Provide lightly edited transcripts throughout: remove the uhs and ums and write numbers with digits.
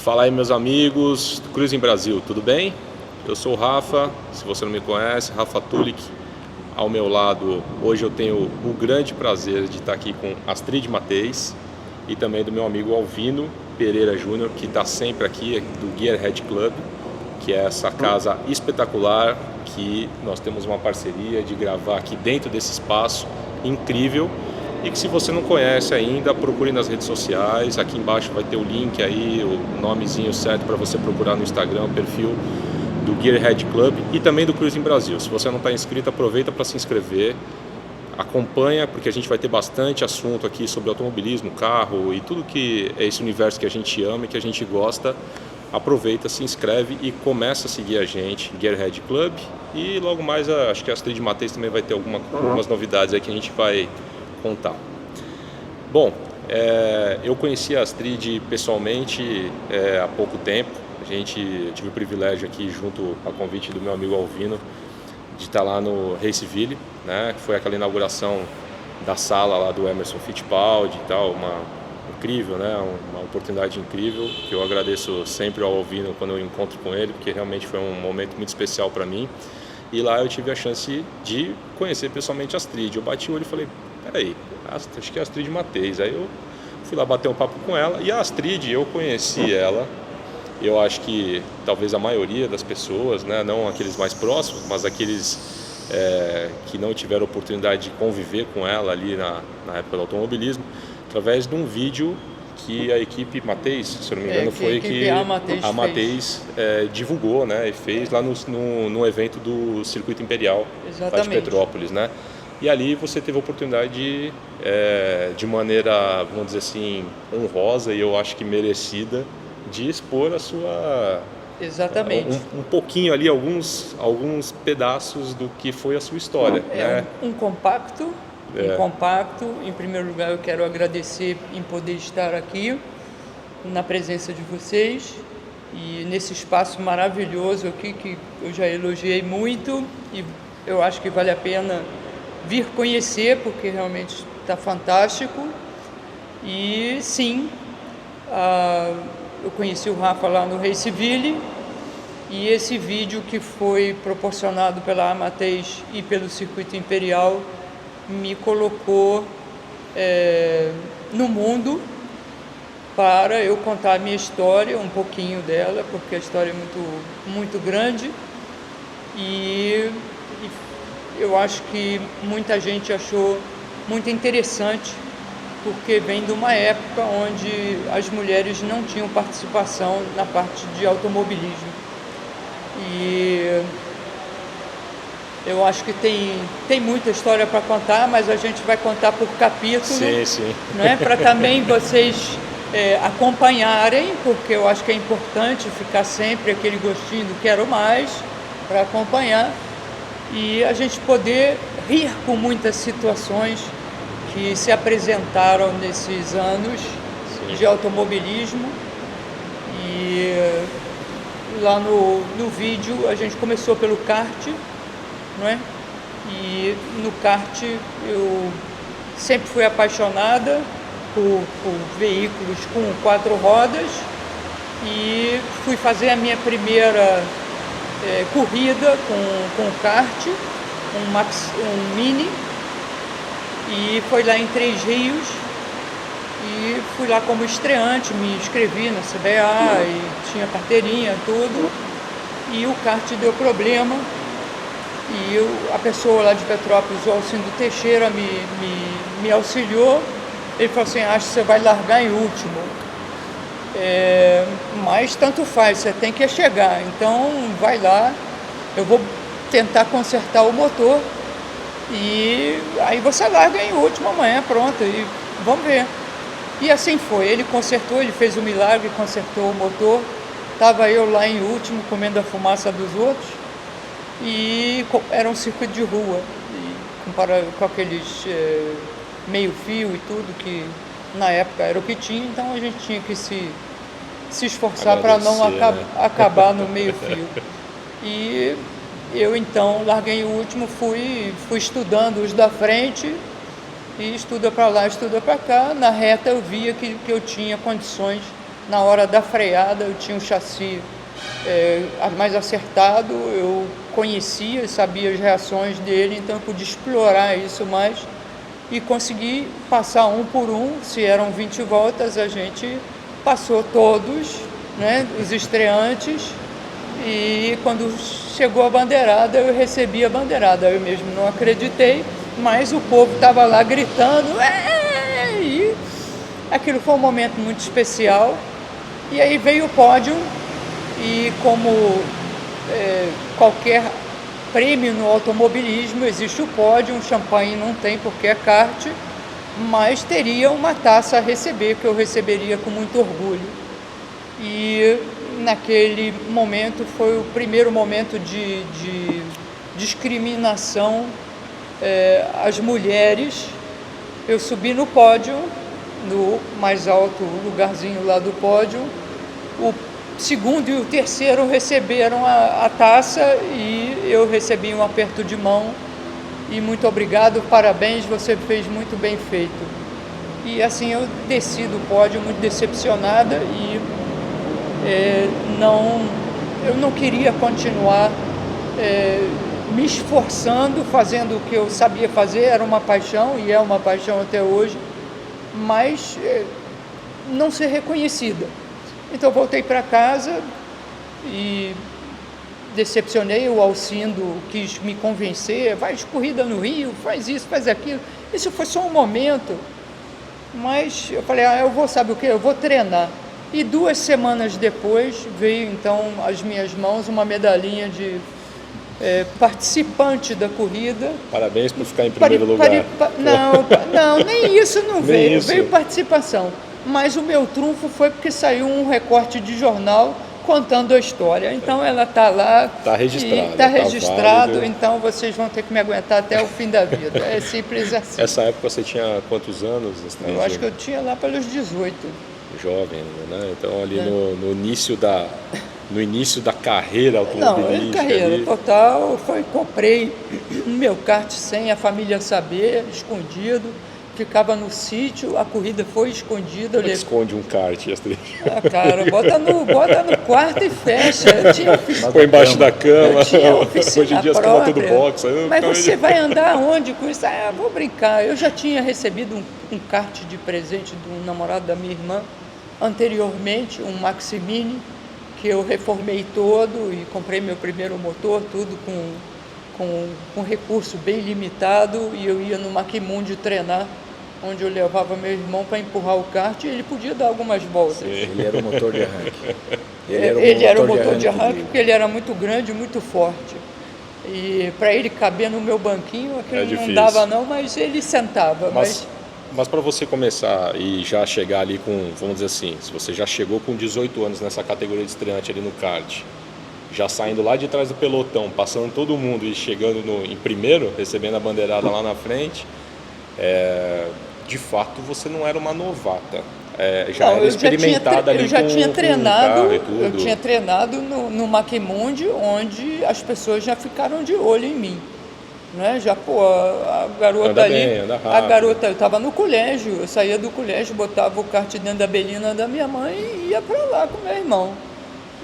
Fala aí, meus amigos do Cruising Brasil, tudo bem? Eu sou o Rafa, se você não me conhece, Rafa Tulik. Ao meu lado, hoje eu tenho o grande prazer de estar aqui com Astrid Mateis e também do meu amigo Alvino Pereira Júnior, que está sempre aqui, do Gearhead Club, que é essa casa espetacular que nós temos uma parceria de gravar aqui dentro desse espaço incrível. E que, se você não conhece ainda, procure nas redes sociais. Aqui embaixo vai ter o link aí, o nomezinho certo para você procurar no Instagram, o perfil do Gearhead Club e também do Cruising Brasil. Se você não está inscrito, aproveita para se inscrever. Acompanha, porque a gente vai ter bastante assunto aqui sobre automobilismo, carro e tudo que é esse universo que a gente ama e que a gente gosta. Aproveita, se inscreve e começa a seguir a gente, Gearhead Club. E logo mais, acho que a Astrid Mateis também vai ter algumas novidades aí que a gente vai contar. Bom, eu conheci a Astrid pessoalmente há pouco tempo. Eu tive o privilégio aqui, junto a convite do meu amigo Alvino, de estar lá no Raceville, né? Que foi aquela inauguração da sala lá do Emerson Fittipaldi e tal, incrível, né? Uma oportunidade incrível, que eu agradeço sempre ao Alvino quando eu encontro com ele, porque realmente foi um momento muito especial para mim. E lá eu tive a chance de conhecer pessoalmente a Astrid. Eu bati o olho e falei, peraí, acho que é a Astrid Mateis. Aí eu fui lá bater um papo com ela, e a Astrid, eu conheci ela, eu acho que talvez a maioria das pessoas, né, não aqueles mais próximos, mas aqueles que não tiveram oportunidade de conviver com ela ali na época do automobilismo, através de um vídeo que a equipe Mateis, se eu não me engano, foi que a Mateis divulgou, né, e fez lá no evento do Circuito Imperial lá de Petrópolis, né? E ali você teve a oportunidade de maneira, vamos dizer assim, honrosa e eu acho que merecida, de expor a sua... Exatamente. Um pouquinho ali, alguns pedaços do que foi a sua história. Né? Um compacto. Em primeiro lugar, eu quero agradecer em poder estar aqui na presença de vocês e nesse espaço maravilhoso aqui que eu já elogiei muito e eu acho que vale a pena vir conhecer, porque realmente está fantástico. E sim, eu conheci o Rafa lá no Raceville, e esse vídeo que foi proporcionado pela Mateis e pelo Circuito Imperial me colocou no mundo para eu contar a minha história, um pouquinho dela, porque a história é muito, muito grande, e eu acho que muita gente achou muito interessante, porque vem de uma época onde as mulheres não tinham participação na parte de automobilismo. E eu acho que tem muita história para contar, mas a gente vai contar por capítulo, sim. Né? Para também vocês acompanharem, porque eu acho que é importante ficar sempre aquele gostinho do quero mais, para acompanhar. E a gente poder rir com muitas situações que se apresentaram nesses anos de automobilismo. E lá no vídeo a gente começou pelo kart, não é? E no kart eu sempre fui apaixonada por veículos com 4 rodas e fui fazer a minha primeira corrida com kart, um Mini, e foi lá em Três Rios, e fui lá como estreante, me inscrevi na CBA e tinha carteirinha, tudo, e o kart deu problema, e a pessoa lá de Petrópolis, o Alcindo Teixeira, me auxiliou. Ele falou assim, acho que você vai largar em último. Mas tanto faz, você tem que chegar, então vai lá, eu vou tentar consertar o motor e aí você larga em último amanhã, pronto, e vamos ver. E assim foi, ele consertou, ele fez um milagre, consertou o motor, estava eu lá em último comendo a fumaça dos outros, e era um circuito de rua, com aqueles meio fio e tudo, que na época era o que tinha, então a gente tinha que se esforçar para não acabar no meio fio. E eu então larguei o último, fui estudando os da frente, e estuda para lá, estuda para cá. Na reta eu via que eu tinha condições na hora da freada eu tinha um chassi mais acertado, eu conhecia e sabia as reações dele, então eu podia explorar isso mais e consegui passar um por um. Se eram 20 voltas, a gente passou todos, né, os estreantes, e quando chegou a bandeirada, eu recebi a bandeirada. Eu mesmo não acreditei, mas o povo estava lá gritando, e aquilo foi um momento muito especial. E aí veio o pódio, e como qualquer prêmio no automobilismo, existe o pódio, um champanhe não tem porque é kart, mas teria uma taça a receber, que eu receberia com muito orgulho. E naquele momento foi o primeiro momento de discriminação às mulheres. Eu subi no pódio, no mais alto lugarzinho lá do pódio, o segundo e o terceiro receberam a taça e eu recebi um aperto de mão e muito obrigado, parabéns, você fez muito bem feito. E assim eu desci do pódio muito decepcionada e eu não queria continuar me esforçando, fazendo o que eu sabia fazer, era uma paixão e é uma paixão até hoje, mas não ser reconhecida. Então voltei para casa e decepcionei. O Alcindo quis me convencer, vai de corrida no Rio, faz isso, faz aquilo. Isso foi só um momento, mas eu falei, eu vou, sabe o que? Eu vou treinar. E 2 semanas depois veio então às minhas mãos uma medalhinha de participante da corrida. Parabéns por ficar em primeiro lugar. Não, nem isso não veio. Isso. Veio participação. Mas o meu trunfo foi porque saiu um recorte de jornal contando a história. Então ela está lá. Está registrado. Está registrado, válido. Então vocês vão ter que me aguentar até o fim da vida. É simples assim. Essa época você tinha quantos anos? Eu acho que eu tinha lá pelos 18. Jovem, né? Então ali no início da carreira automobilística. Não, carreira ali... total. Comprei o meu kart sem a família saber, escondido. Ficava no sítio, a corrida foi escondida. Como esconde um kart, Astrid? Cara, bota no quarto e fecha. Põe embaixo da cama. Hoje em dia as camas tudo box. Mas você vai andar onde com isso? Vou brincar. Eu já tinha recebido um kart de presente de um namorado da minha irmã anteriormente, um Maximini, que eu reformei todo e comprei meu primeiro motor, tudo com recurso bem limitado, e eu ia no Maquimundi treinar, onde eu levava meu irmão para empurrar o kart e ele podia dar algumas voltas. Sim. Ele era o motor de arranque. Ele era o motor de arranque porque ele era muito grande, muito forte. E para ele caber no meu banquinho, aquilo não dava não, mas ele sentava. Mas para você começar e já chegar ali com, vamos dizer assim, se você já chegou com 18 anos nessa categoria de estreante ali no kart, já saindo lá de trás do pelotão, passando todo mundo e chegando em primeiro, recebendo a bandeirada lá na frente, de fato você não era uma novata. Era experimentada ali. Eu já tinha treinado, e tudo. Eu tinha treinado no Maquimundi, onde as pessoas já ficaram de olho em mim. Né? Já, a garota anda ali, bem, anda rápido. A garota, eu estava no colégio, eu saía do colégio, botava o kart dentro da belina da minha mãe e ia para lá com meu irmão.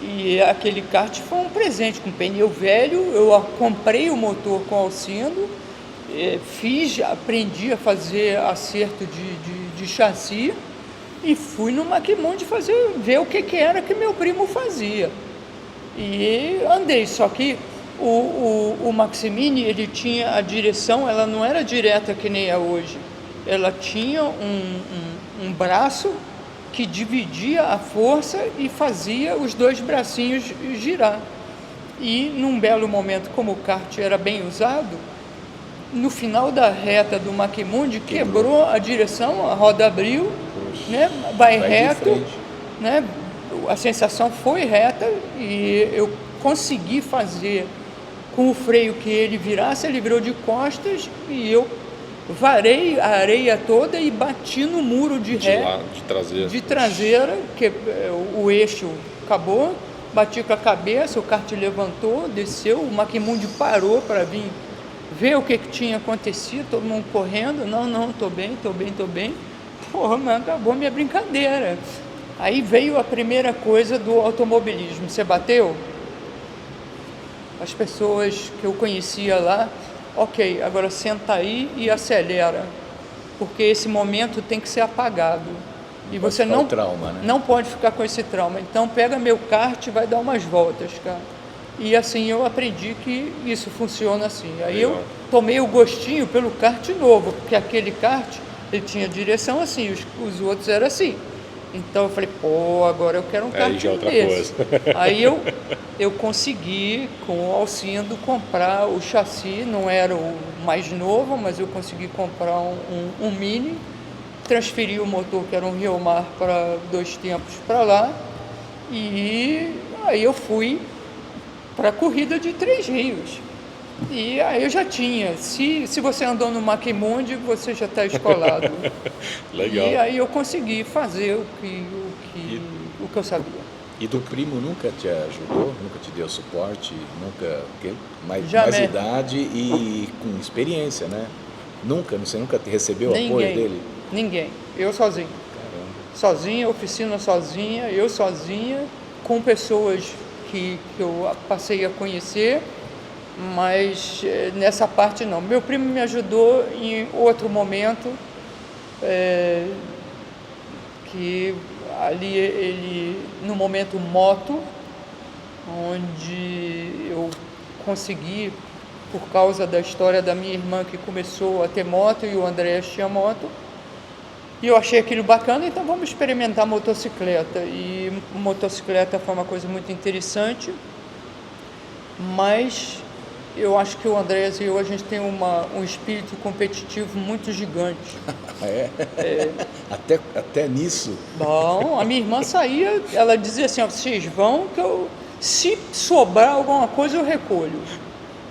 E aquele kart foi um presente, com pneu velho. Eu comprei o motor com Alcindo, aprendi a fazer acerto de chassi e fui no Maquimundi ver o que era que meu primo fazia. E andei, só que o Maximini, ele tinha a direção, ela não era direta que nem é hoje. Ela tinha um braço que dividia a força e fazia os 2 bracinhos girar. E num belo momento, como o kart era bem usado, no final da reta do Maquimundi, quebrou a direção, a roda abriu, né? Vai reto, né? A sensação foi reta e eu consegui fazer com o freio que ele virasse, ele virou de costas e eu varei a areia toda e bati no muro de traseira, que o eixo acabou, bati com a cabeça, o kart levantou, desceu, o Maquimundi parou para vir ver o que tinha acontecido, todo mundo correndo, não, tô bem. Porra, mas acabou minha brincadeira. Aí veio a primeira coisa do automobilismo. Você bateu? As pessoas que eu conhecia lá, ok, agora senta aí e acelera, porque esse momento tem que ser apagado. E você não, trauma, né? não pode ficar com esse trauma. Então pega meu kart e vai dar umas voltas, cara. E assim eu aprendi que isso funciona assim. Aí Legal. eu tomei o gostinho pelo kart novo, porque aquele kart, ele tinha direção assim, os outros eram assim. Então eu falei, pô, agora eu quero um kart já é outra desse. coisa. Aí eu consegui, com o Alcindo, comprar o chassi, não era o mais novo, mas eu consegui comprar um Mini, transferi o motor, que era um Riomar, para 2 tempos para lá, e aí eu fui para a corrida de 3 Rios. E aí eu já tinha, se você andou no Maquimundi, você já está escolado. Legal. E aí eu consegui fazer o que eu sabia. E do primo nunca te ajudou? Nunca te deu suporte? Nunca? Mais Jamais. idade e com experiência, né? Você nunca recebeu Ninguém, apoio dele? Ninguém. Eu sozinho. Caramba. Sozinha, oficina sozinha, eu sozinha, com pessoas que eu passei a conhecer, mas nessa parte não. Meu primo me ajudou em outro momento, que ali ele, no momento moto, onde eu consegui, por causa da história da minha irmã que começou a ter moto e o Andrés tinha moto, e eu achei aquilo bacana, então vamos experimentar motocicleta. E motocicleta foi uma coisa muito interessante, mas eu acho que o Andrés e eu, a gente tem um espírito competitivo muito gigante. Até nisso? Bom, a minha irmã saía, ela dizia assim, ó, vocês vão que se sobrar alguma coisa eu recolho.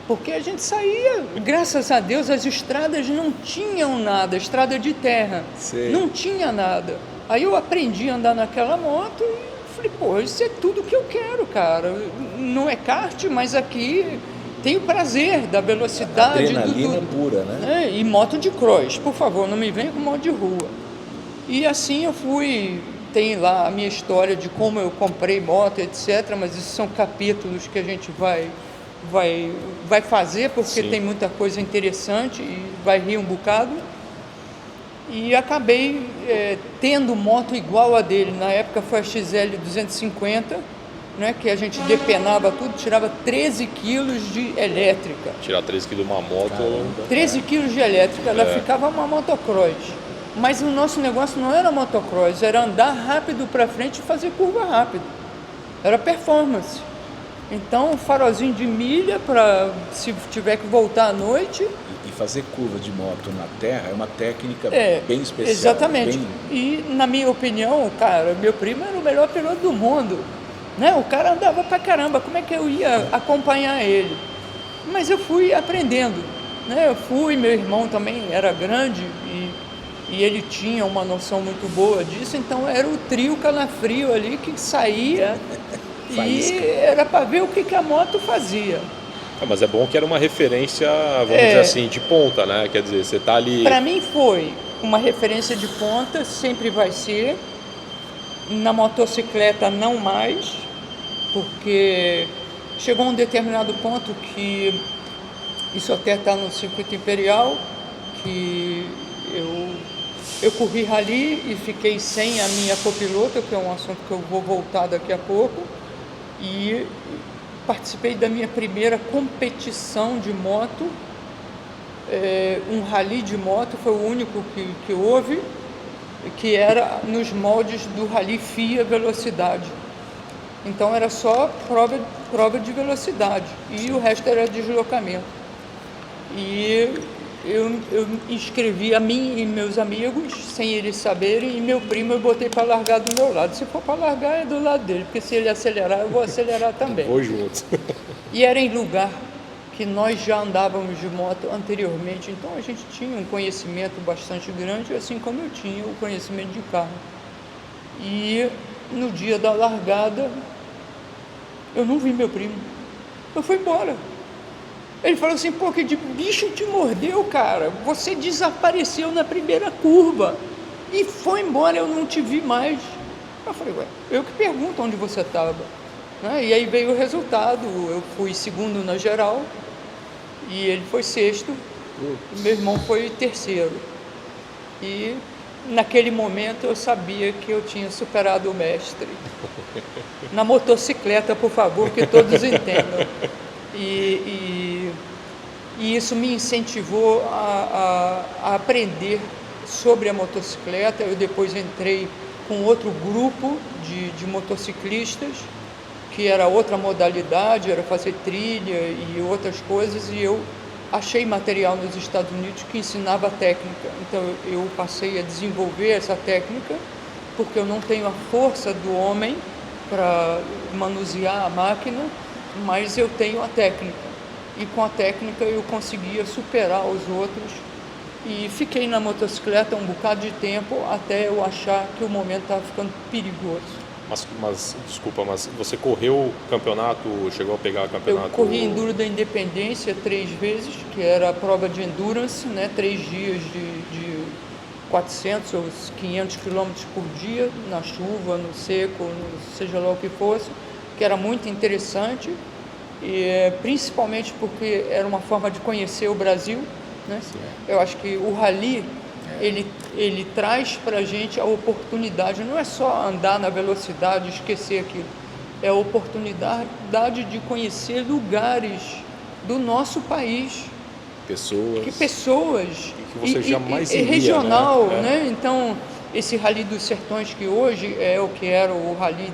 Porque a gente saía, graças a Deus, as estradas não tinham nada, estrada de terra, Sei. não tinha nada. Aí eu aprendi a andar naquela moto e falei, pô, isso é tudo que eu quero, cara. Não é kart, mas aqui tem o prazer da velocidade. Adrenalina pura, né? E moto de cross, por favor, não me venha com moto de rua. E assim eu fui, tem lá a minha história de como eu comprei moto, etc., mas isso são capítulos que a gente vai fazer, porque Sim. tem muita coisa interessante e vai rir um bocado. E acabei tendo moto igual a dele. Na época foi a XL 250, né, que a gente depenava tudo, tirava 13 quilos de elétrica. Tirar 13 quilos de uma moto. Caramba. 13 quilos de elétrica, ela ficava uma motocross. Mas o nosso negócio não era motocross, era andar rápido para frente e fazer curva rápido. Era performance. Então, farolzinho de milha para se tiver que voltar à noite. E fazer curva de moto na terra é uma técnica bem especial. Exatamente. E, na minha opinião, cara, meu primo era o melhor piloto do mundo. Né? O cara andava pra caramba, como é que eu ia acompanhar ele? Mas eu fui aprendendo. Né? Meu irmão também era grande e ele tinha uma noção muito boa disso, então era o trio calafrio ali que saía. E era para ver o que a moto fazia. Mas é bom que era uma referência, vamos dizer assim, de ponta, né? Quer dizer, você tá ali... Para mim foi uma referência de ponta, sempre vai ser. Na motocicleta não mais, porque chegou a um determinado ponto que, isso até está no circuito imperial, que eu corri rally e fiquei sem a minha copilota, que é um assunto que eu vou voltar daqui a pouco. E participei da minha primeira competição de moto, um rally de moto, foi o único que houve, que era nos moldes do rally FIA Velocidade. Então era só prova de velocidade e o resto era deslocamento. E eu inscrevi a mim e meus amigos, sem eles saberem, e meu primo eu botei para largar do meu lado. Se for para largar, é do lado dele, porque se ele acelerar, eu vou acelerar também. Vou junto. E era em lugar que nós já andávamos de moto anteriormente, então a gente tinha um conhecimento bastante grande, assim como eu tinha o conhecimento de carro. E no dia da largada, eu não vi meu primo. Eu fui embora. Ele falou assim, pô, que de bicho te mordeu, cara? Você desapareceu na primeira curva e foi embora, eu não te vi mais. Eu falei, ué, eu que pergunto onde você estava. Né? E aí veio o resultado, eu fui segundo na geral, e ele foi sexto, e meu irmão foi terceiro. E naquele momento eu sabia que eu tinha superado o mestre. Na motocicleta, por favor, que todos entendam. E isso me incentivou a aprender sobre a motocicleta. Eu depois entrei com outro grupo de motociclistas, que era outra modalidade, era fazer trilha e outras coisas, e eu achei material nos Estados Unidos que ensinava a técnica. Então eu passei a desenvolver essa técnica, porque eu não tenho a força do homem para manusear a máquina, mas eu tenho a técnica. E com a técnica eu conseguia superar os outros, e fiquei na motocicleta um bocado de tempo até eu achar que o momento estava ficando perigoso. Mas, desculpa, mas você correu campeonato, chegou a pegar campeonato? Eu corri Enduro da Independência 3 vezes, que era a prova de endurance, né? 3 dias de 400 ou 500 quilômetros por dia, na chuva, no seco, seja lá o que fosse, que era muito interessante, e principalmente porque era uma forma de conhecer o Brasil, né? Eu acho que o rally, ele traz para a gente a oportunidade, não é só andar na velocidade e esquecer aquilo, é a oportunidade de conhecer lugares do nosso país. Pessoas. Que você jamais iria, regional, né? Então, esse Rally dos Sertões, que hoje é o que era o Rally,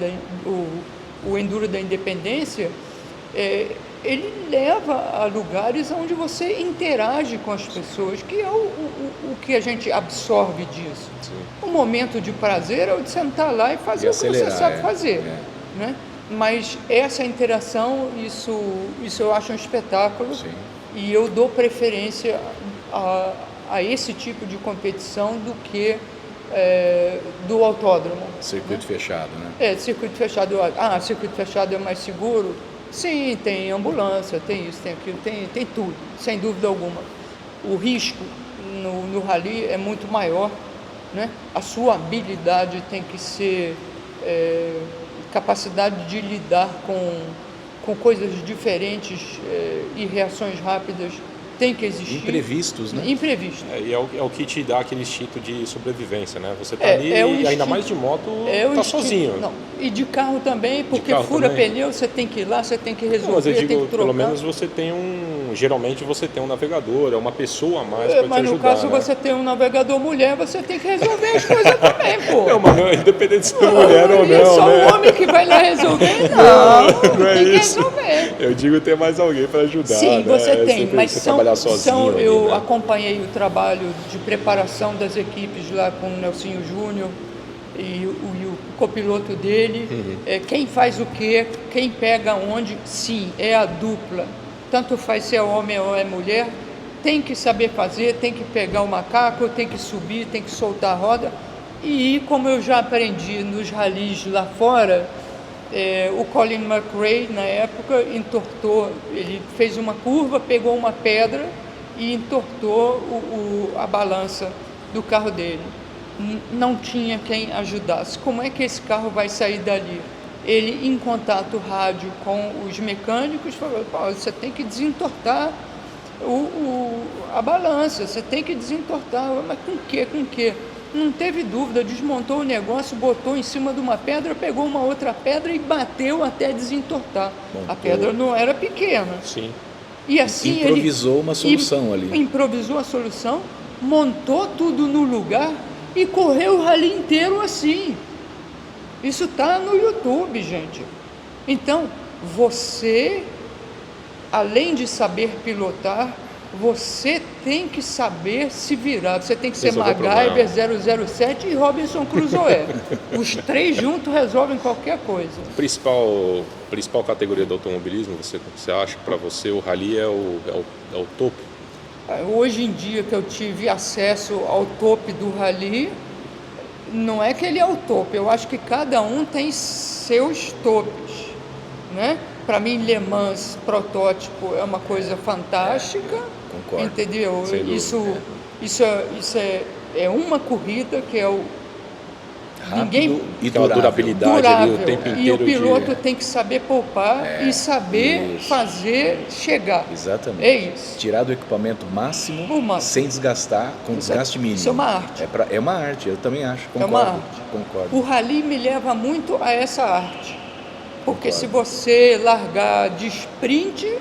o Enduro da Independência, ele leva a lugares onde você interage com as pessoas, que é o que a gente absorve disso. Sim. O momento de prazer é o de sentar lá e fazer o que você sabe fazer. Né? Mas essa interação, isso eu acho um espetáculo. Sim. E eu dou preferência a esse tipo de competição do que do autódromo. Circuito fechado, né? Circuito fechado. Circuito fechado é mais seguro? Sim, tem ambulância, tem isso, tem aquilo, tem tudo, sem dúvida alguma. O risco no rally é muito maior, né? A sua habilidade tem que ser capacidade de lidar com coisas diferentes e reações rápidas tem que existir. Imprevistos, né? Imprevisto. E é o que te dá aquele instinto de sobrevivência, né? Você tá ali e ainda mais de moto, tá sozinho. Não. E de carro também, porque carro fura também. pneu, você tem que ir lá, você tem que resolver, Mas eu digo, tem que trocar. pelo menos você tem geralmente você tem um navegador, é uma pessoa a mais para te Mas ajudar, no caso, né? você tem um navegador mulher, você tem que resolver as coisas também, pô. Não, mas independente se é mulher ou não, É só né? o homem que vai lá resolver? Não, Não é tem que isso. resolver. Eu digo ter mais alguém para ajudar. Sim, né? você tem, sempre mas você trabalhar sozinho ali, eu né? acompanhei o trabalho de preparação das equipes lá com o Nelsinho Júnior e o copiloto dele. Quem faz o quê, quem pega onde, sim, é a dupla. Tanto faz se é homem ou é mulher, tem que saber fazer, tem que pegar o macaco, tem que subir, tem que soltar a roda. E como eu já aprendi nos ralis lá fora, o Colin McRae, na época, entortou, ele fez uma curva, pegou uma pedra e entortou a balança do carro dele. Não tinha quem ajudasse. Como é que esse carro vai sair dali? Ele, em contato rádio com os mecânicos, falou: você tem que desentortar a balança, você tem que desentortar. Mas com quê? Com quê? Não teve dúvida, desmontou o negócio, botou em cima de uma pedra, pegou uma outra pedra e bateu até desentortar. Montou. A pedra não era pequena. Sim. E assim improvisou uma solução ali. Improvisou a solução, montou tudo no lugar e correu o rally inteiro assim. Isso está no YouTube, gente. Então, você, além de saber pilotar, você tem que saber se virar. Você tem que ser MacGyver, 007 e Robinson Crusoe. Os 3 juntos resolvem qualquer coisa. Principal categoria do automobilismo, você acha que para você o rally é o topo? Hoje em dia que eu tive acesso ao topo do rally, não é que ele é o topo, eu acho que cada um tem seus topos, né? Para mim, Le Mans protótipo é uma coisa fantástica, concordo. Entendeu? Sem dúvida. Isso é uma corrida que é o Rápido e Aquela durável. durabilidade ali o tempo E inteiro. o piloto tem que saber poupar e saber isso. fazer chegar. Exatamente. É isso. Tirar do equipamento máximo, O máximo. sem desgastar, com desgaste mínimo. Isso é uma arte. É uma arte, eu também acho. É uma Concordo. arte. Concordo. O rally me leva muito a essa arte. Porque Concordo. se você largar de sprint,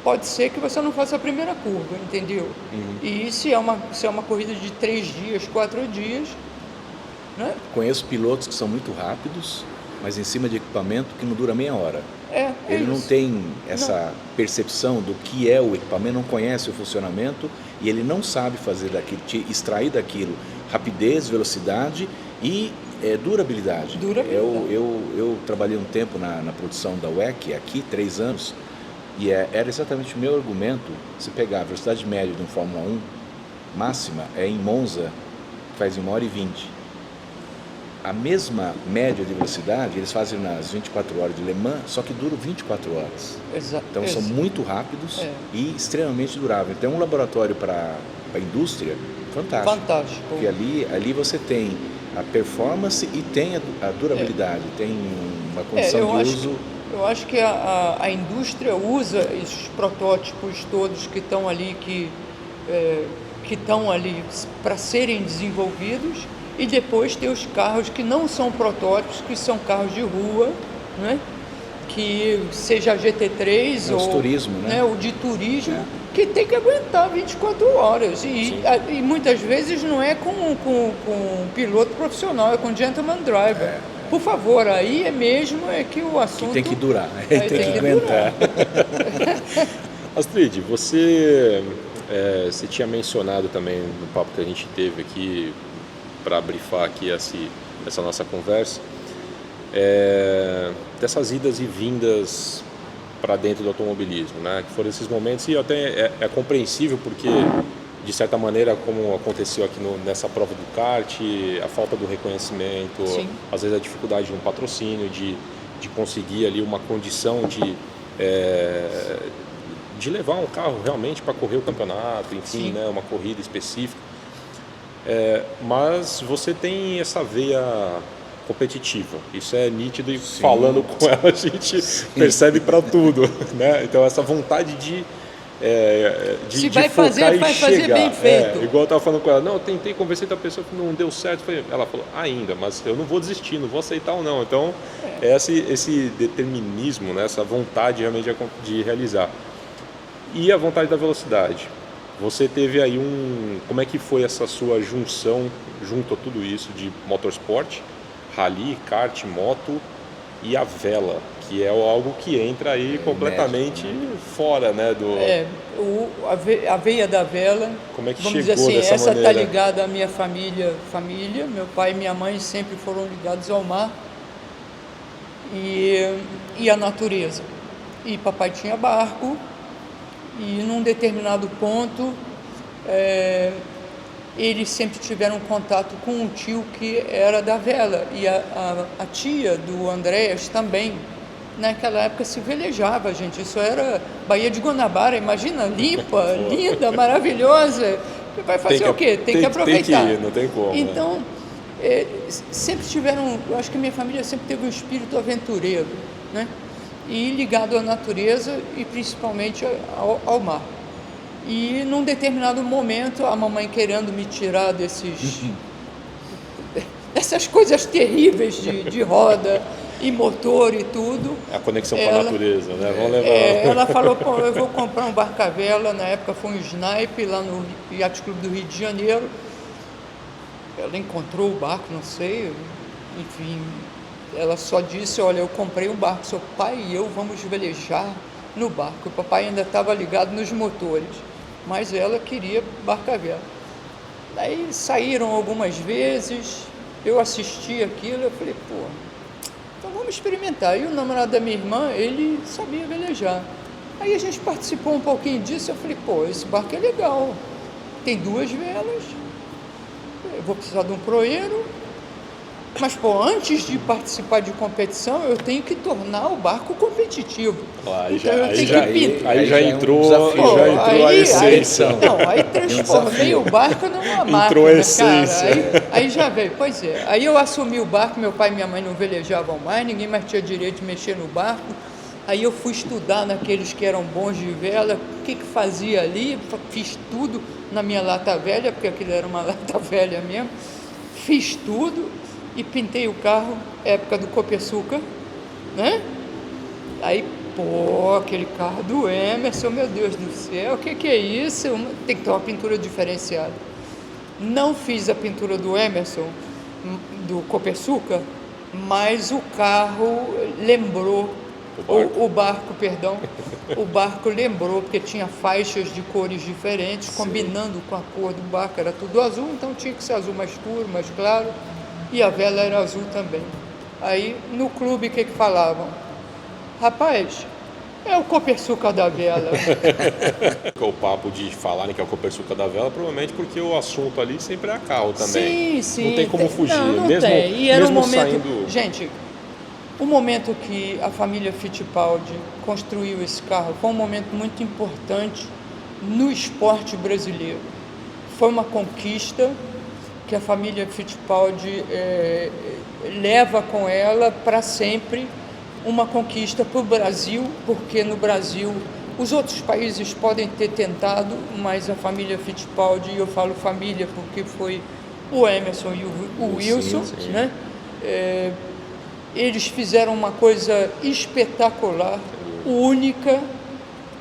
pode ser que você não faça a primeira curva, entendeu? E se é uma corrida de 3 dias, 4 dias, né? Conheço pilotos que são muito rápidos, mas em cima de equipamento que não dura meia hora. Ele não isso. tem essa percepção do que é o equipamento, não conhece o funcionamento e ele não sabe fazer daquilo, extrair daquilo rapidez, velocidade e durabilidade. Eu trabalhei um tempo na produção da WEC, aqui, 3 anos, e era exatamente o meu argumento. Se pegar a velocidade média de um Fórmula 1 máxima, em Monza, faz em 1h20. A mesma média de velocidade eles fazem nas 24 horas de Le Mans, só que duram 24 horas. Então são muito rápidos e extremamente duráveis. Então é um laboratório para a indústria fantástico. Fantástico. Porque ali você tem a performance e tem a durabilidade, tem uma condição de uso. Eu acho que a indústria usa esses protótipos todos que estão ali, que estão ali para serem desenvolvidos, e depois tem os carros que não são protótipos, que são carros de rua, né? Que seja GT3 ou turismo, né? O de turismo, que tem que aguentar 24 horas. E muitas vezes não é com um piloto profissional, é com gentleman driver. Por favor, aí que o assunto... Que tem que durar, tem que aguentar. Astrid, você tinha mencionado também no papo que a gente teve aqui, para brifar aqui essa nossa conversa, dessas idas e vindas para dentro do automobilismo, né? Que foram esses momentos, e até é compreensível porque, de certa maneira, como aconteceu aqui nessa prova do kart, a falta do reconhecimento, às vezes a dificuldade de um patrocínio, de conseguir ali uma condição de levar um carro realmente para correr o campeonato, enfim, né? Uma corrida específica. Mas você tem essa veia competitiva, isso é nítido, e falando com ela a gente percebe para tudo, né? Então essa vontade de se vai focar fazer, e vai chegar. fazer bem feito. Igual eu estava falando com ela, não, eu tentei convencer a pessoa que não deu certo, ela falou, ainda, mas eu não vou desistir, não vou aceitar ou não. Então esse determinismo, né? Essa vontade realmente de realizar, e a vontade da velocidade. Você teve aí como é que foi essa sua junção junto a tudo isso de motorsport, rally, kart, moto e a vela, que é algo que entra aí completamente fora, né? A veia da vela, como é que vamos chegou dizer assim, dessa essa maneira? está ligada à minha família, meu pai e minha mãe sempre foram ligados ao mar e à natureza. E papai tinha barco, e num determinado ponto eles sempre tiveram contato com um tio que era da vela, e a tia do Andréas também. Naquela época se velejava, gente, isso era Baía de Guanabara, imagina, limpa, linda, maravilhosa. Vai fazer o quê? Tem que aproveitar. Tem que ir, não tem como. Então, sempre tiveram, eu acho que minha família sempre teve um espírito aventureiro, né? E ligado à natureza e principalmente ao mar. E num determinado momento, a mamãe querendo me tirar dessas coisas terríveis de roda e motor e tudo. A conexão com a natureza, né? Vamos levar. Ela falou, eu vou comprar um barca-vela, na época foi um Snipe, lá no Yacht Clube do Rio de Janeiro. Ela encontrou o barco, não sei, enfim... Ela só disse, olha, eu comprei um barco, seu pai e eu vamos velejar no barco. O papai ainda estava ligado nos motores, mas ela queria barca-vela. Daí saíram algumas vezes, eu assisti aquilo, eu falei, então vamos experimentar. E o namorado da minha irmã, ele sabia velejar. Aí a gente participou um pouquinho disso, eu falei, esse barco é legal, tem 2 velas, eu vou precisar de um proeiro, Mas, pô, antes de participar de competição, eu tenho que tornar o barco competitivo. Aí Então, já, eu tenho que pintar. aí já é um entrou, desafio. já entrou a essência. Aí transformei o barco numa máquina, Entrou a essência. cara. Aí já veio, pois é. Aí eu assumi o barco, meu pai e minha mãe não velejavam mais, ninguém mais tinha direito de mexer no barco. Aí eu fui estudar naqueles que eram bons de vela, o que fazia ali, fiz tudo na minha lata velha, porque aquilo era uma lata velha mesmo. Fiz tudo e pintei o carro, época do Copersucar, né? Aí, pô, aquele carro do Emerson, meu Deus do céu, o que é isso? Tem que ter uma pintura diferenciada. Não fiz a pintura do Emerson, do Copersucar, mas o carro lembrou, o barco, perdão, o barco lembrou, porque tinha faixas de cores diferentes, combinando com a cor do barco, era tudo azul, então tinha que ser azul mais escuro, mais claro, e a vela era azul também. Aí, no clube, o que falavam? Rapaz, é o Copersucar da vela. O papo de falarem que é o Copersucar da vela, provavelmente porque o assunto ali sempre é a carro também. Sim. Não tem como fugir. Não mesmo, tem. E era um mesmo momento... saindo... Gente, o momento que a família Fittipaldi construiu esse carro foi um momento muito importante no esporte brasileiro. Foi uma conquista que a família Fittipaldi leva com ela para sempre, uma conquista para o Brasil, porque no Brasil os outros países podem ter tentado, mas a família Fittipaldi, e eu falo família porque foi o Emerson e o Wilson, sim. né? Eles fizeram uma coisa espetacular, única,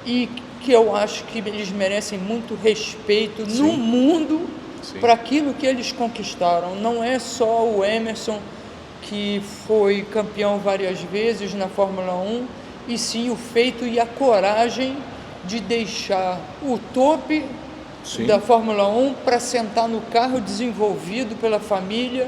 e que eu acho que eles merecem muito respeito no mundo para aquilo que eles conquistaram. Não é só o Emerson, que foi campeão várias vezes na Fórmula 1, e sim o feito e a coragem de deixar o tope da Fórmula 1 para sentar no carro desenvolvido pela família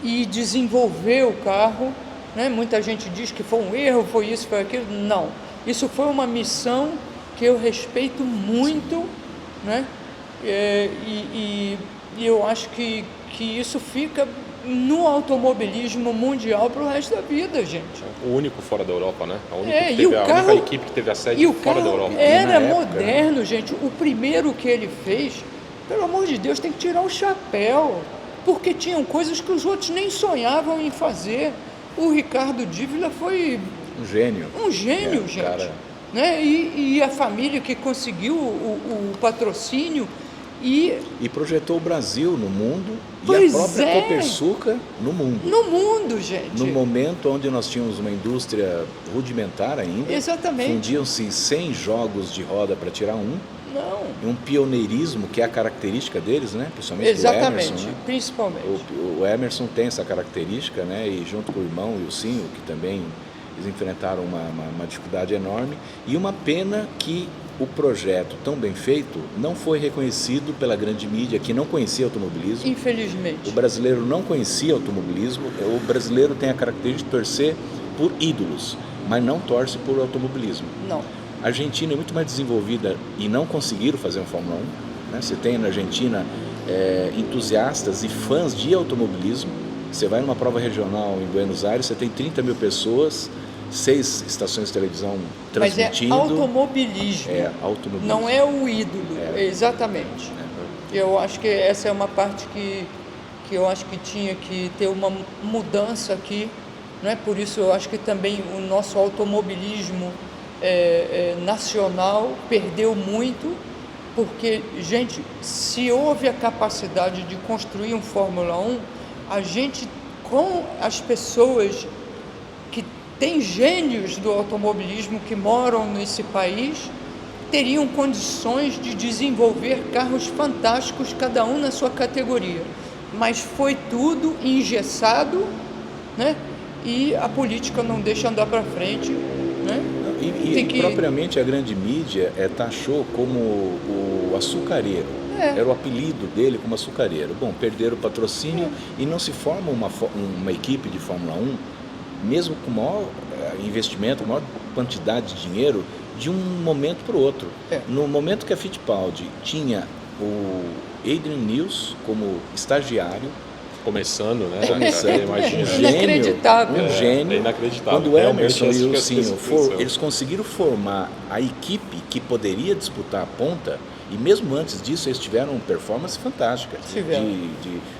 e desenvolver o carro, né? Muita gente diz que foi um erro, foi isso, foi aquilo. Não, isso foi uma missão que eu respeito muito, né? E eu acho que isso fica no automobilismo mundial para o resto da vida, gente. O único fora da Europa, né? A única, carro, única equipe que teve a sede fora da Europa. Era moderno, gente. O primeiro que ele fez, pelo amor de Deus, tem que tirar o chapéu, porque tinham coisas que os outros nem sonhavam em fazer. O Ricardo Dívila foi um gênio. Gente. Cara... Né? E a família que conseguiu o patrocínio e projetou o Brasil no mundo, pois e a própria Copersucar no mundo. No mundo, gente. No momento onde nós tínhamos uma indústria rudimentar ainda. Exatamente. Fundiam-se 100 jogos de roda para tirar um. Não. Um pioneirismo que é a característica deles, né? Principalmente exatamente, do Emerson, né? Principalmente. O Emerson tem essa característica, né? E junto com o irmão e o Ilcinho, que também eles enfrentaram uma dificuldade enorme. E uma pena que o projeto tão bem feito não foi reconhecido pela grande mídia, que não conhecia automobilismo. Infelizmente. O brasileiro não conhecia automobilismo. O brasileiro tem a característica de torcer por ídolos, mas não torce por automobilismo. Não. A Argentina é muito mais desenvolvida e não conseguiram fazer uma Fórmula 1. Né? Você tem na Argentina entusiastas e fãs de automobilismo. Você vai numa prova regional em Buenos Aires, você tem 30 mil pessoas, 6 estações de televisão transmitindo. Mas é automobilismo. Automobilismo. Não é o ídolo, exatamente. Eu acho que essa é uma parte que eu acho que tinha que ter uma mudança aqui, né? Por isso eu acho que também o nosso automobilismo nacional perdeu muito, porque, gente, se houve a capacidade de construir um Fórmula 1, a gente, com as pessoas que têm gênios do automobilismo que moram nesse país, teriam condições de desenvolver carros fantásticos, cada um na sua categoria. Mas foi tudo engessado, né? E a política não deixa andar para frente, né? Propriamente a grande mídia taxou como o açucareiro. Era o apelido dele como açucareiro. Bom, perderam o patrocínio e não se forma uma equipe de Fórmula 1, mesmo com maior investimento, maior quantidade de dinheiro, de um momento para o outro. No momento que a Fittipaldi tinha o Adrian Newey como estagiário, começando, né? Começando. Imagina. Inacreditável. Um gênio. É inacreditável. Quando o Realmente, Emerson e essa o fica a Ursinho expressão. eles conseguiram formar a equipe que poderia disputar a ponta, e mesmo antes disso eles tiveram uma performance fantástica. Tiveram.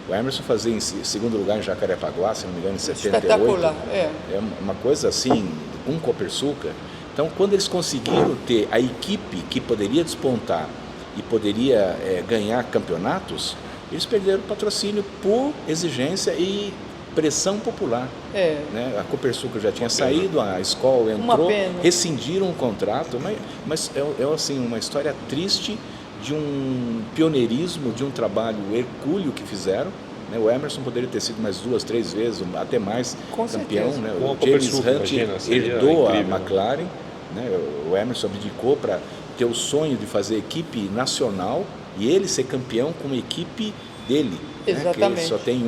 O Emerson fazer em segundo lugar em Jacarepaguá, se não me engano, em 78. Espetacular, É uma coisa assim, um Copersucar. Então, quando eles conseguiram ter a equipe que poderia despontar e poderia ganhar campeonatos, eles perderam o patrocínio por exigência e pressão popular. Né? A Copersucar já tinha saído, a escola entrou, rescindiram o contrato, mas é assim, uma história triste de um pioneirismo, de um trabalho hercúleo que fizeram. Né? O Emerson poderia ter sido mais 2, 3 vezes, até mais campeão. Né? O James Hunt herdou a McLaren. Né? O Emerson abdicou para ter o sonho de fazer equipe nacional e ele ser campeão com a equipe dele. Exatamente. Né? Que só tem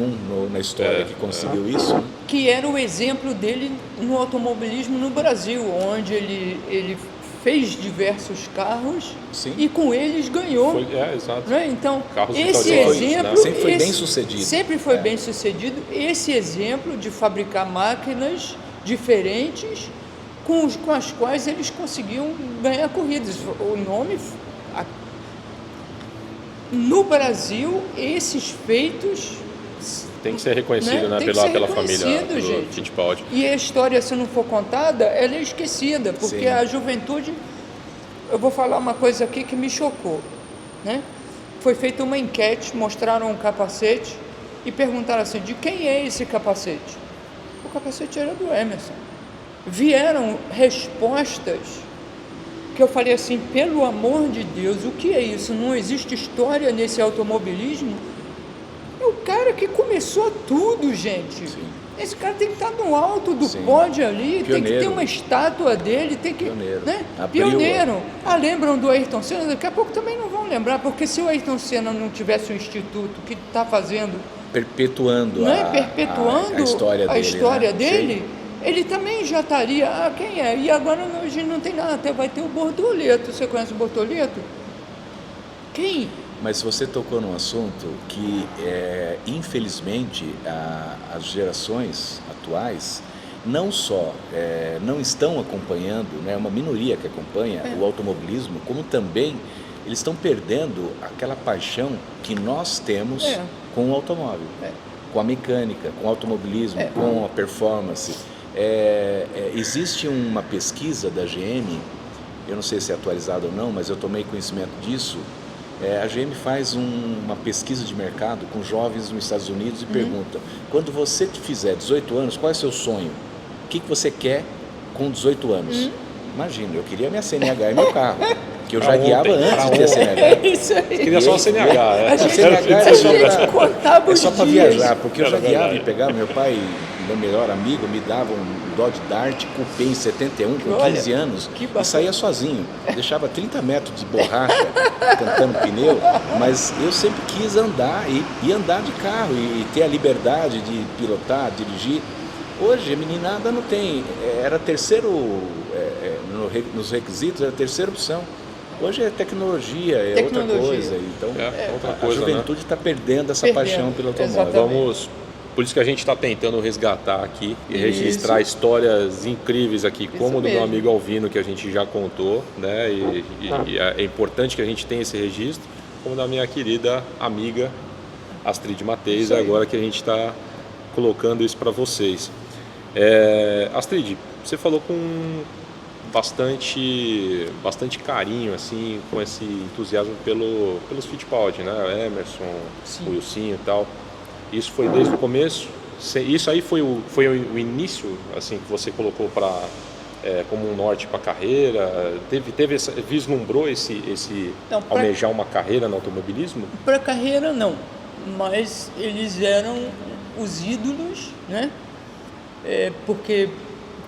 na história que conseguiu isso. Né? Que era o exemplo dele no automobilismo no Brasil, onde ele fez diversos carros. Sim. E com eles ganhou. Exato. Né? Então, Carros esse vitoriosos, exemplo... né? Sempre foi bem sucedido. Sempre foi bem sucedido. Esse exemplo de fabricar máquinas diferentes com as quais eles conseguiam ganhar corridas. O nome... No Brasil, esses feitos... Tem que ser reconhecido, né? Pela família, pelo Fittipaldi. E a história, se não for contada, ela é esquecida, porque a juventude... Eu vou falar uma coisa aqui que me chocou. Né? Foi feita uma enquete, mostraram um capacete e perguntaram assim, de quem é esse capacete? O capacete era do Emerson. Vieram respostas que eu falei assim, pelo amor de Deus, o que é isso? Não existe história nesse automobilismo? É o cara que começou tudo, gente. Sim. Esse cara tem que estar no alto do pódio ali, Pioneiro. tem que ter uma estátua dele, tem que... Pioneiro. Né? Abriu, Pioneiro. Lembram do Ayrton Senna? Daqui a pouco também não vão lembrar, porque se o Ayrton Senna não tivesse um instituto que está fazendo... Perpetuando, Perpetuando a história dele, ele também já estaria... quem é? E agora hoje não tem nada, até vai ter o Bortoleto. Você conhece o Bortoleto? Quem? Mas você tocou num assunto que, infelizmente, as gerações atuais não só não estão acompanhando, né, uma minoria que acompanha o automobilismo, como também eles estão perdendo aquela paixão que nós temos com o automóvel, com a mecânica, com o automobilismo, com a performance. Existe uma pesquisa da GM, eu não sei se é atualizada ou não, mas eu tomei conhecimento disso. A GM faz uma pesquisa de mercado com jovens nos Estados Unidos e pergunta, quando você fizer 18 anos, qual é o seu sonho? O que você quer com 18 anos? Imagina, eu queria minha CNH e meu carro, que eu já guiava antes de ter CNH. É isso aí. Queria só a CNH. A gente contava só para dias. viajar, porque eu já guiava e pegava. Meu pai, meu melhor amigo, me dava um Dodge Dart Coupé em 71, com 15 anos, e saía sozinho. Deixava 30 metros de borracha, cantando pneu, mas eu sempre quis andar e andar de carro e ter a liberdade de pilotar, dirigir. Hoje a meninada não tem, era terceiro, nos requisitos, era a terceira opção. Hoje é tecnologia, outra coisa. Então, outra coisa, a juventude está perdendo essa paixão pelo automóvel. Exatamente. Por isso que a gente está tentando resgatar aqui e registrar histórias incríveis aqui, como do meu amigo Alvino, que a gente já contou, né? E é importante que a gente tenha esse registro, como da minha querida amiga Astrid Matheus, agora que a gente está colocando isso para vocês. Astrid, você falou com bastante carinho, assim, com esse entusiasmo pelos Fittipaldi, né? Emerson, o Wilsinho e tal. Isso foi desde o começo? Isso aí foi o início, assim, que você colocou como um norte para a carreira? Vislumbrou esse almejar uma carreira no automobilismo? Para carreira não, mas eles eram os ídolos, né? Porque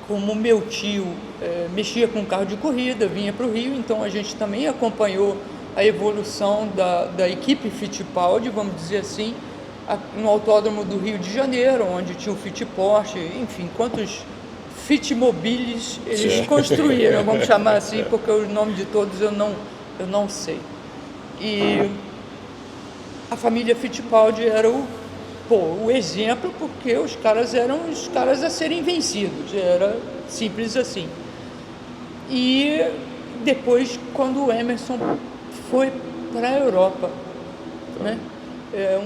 como meu tio mexia com carro de corrida, vinha para o Rio, então a gente também acompanhou a evolução da equipe Fittipaldi, vamos dizer assim, no Autódromo do Rio de Janeiro, onde tinha o Fittipaldi, enfim, quantos Fitmobiles eles construíram, vamos chamar assim, porque o nome de todos eu não sei. E a família Fittipaldi era pô, o exemplo, porque os caras eram os caras a serem vencidos, era simples assim. E depois, quando o Emerson foi para a Europa, né?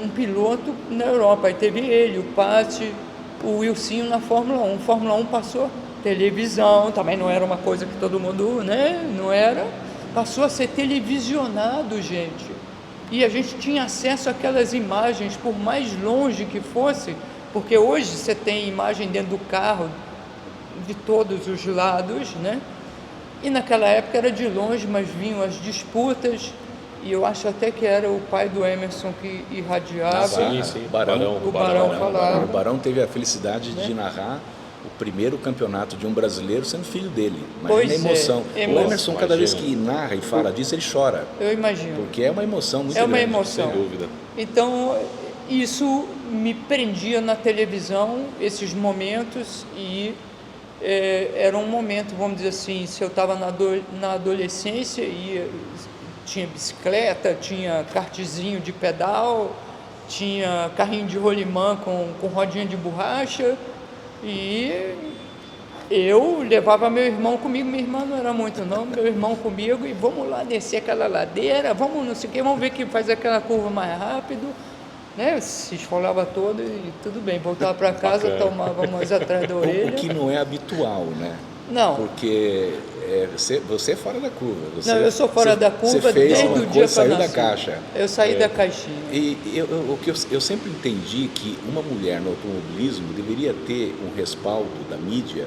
Um piloto na Europa, aí teve ele, o Patti, o Wilsinho na Fórmula 1. Fórmula 1 passou televisão, também não era uma coisa que todo mundo, né? Não era, passou a ser televisionado, gente. E a gente tinha acesso àquelas imagens, por mais longe que fosse, porque hoje você tem imagem dentro do carro de todos os lados, né? E naquela época era de longe, mas vinham as disputas, e eu acho até que era o pai do Emerson que irradiava. Sim, O Barão falava. O Barão teve a felicidade de narrar o primeiro campeonato de um brasileiro sendo filho dele. Imagina a emoção. O Emerson, cada vez que narra e fala disso, ele chora. Eu imagino. Porque é uma emoção muito grande. É uma emoção. Sem dúvida. Então, isso me prendia na televisão, esses momentos, e era um momento, vamos dizer assim, se eu estava na adolescência, e tinha bicicleta, tinha kartzinho de pedal, tinha carrinho de rolimã com rodinha de borracha, e eu levava meu irmão comigo. Minha irmã não era muito não, meu irmão comigo, e vamos lá descer aquela ladeira, vamos não sei o que, vamos ver quem faz aquela curva mais rápido, né? Se esfolava todo e tudo bem, voltava para casa, tomava umas atrás da orelha. O que não é habitual, né? Não. Porque você é fora da curva. Não, eu sou fora da curva desde o dia que eu saiu nasci. da caixa. Eu saí da caixinha. E eu sempre entendi que uma mulher no automobilismo deveria ter um respaldo da mídia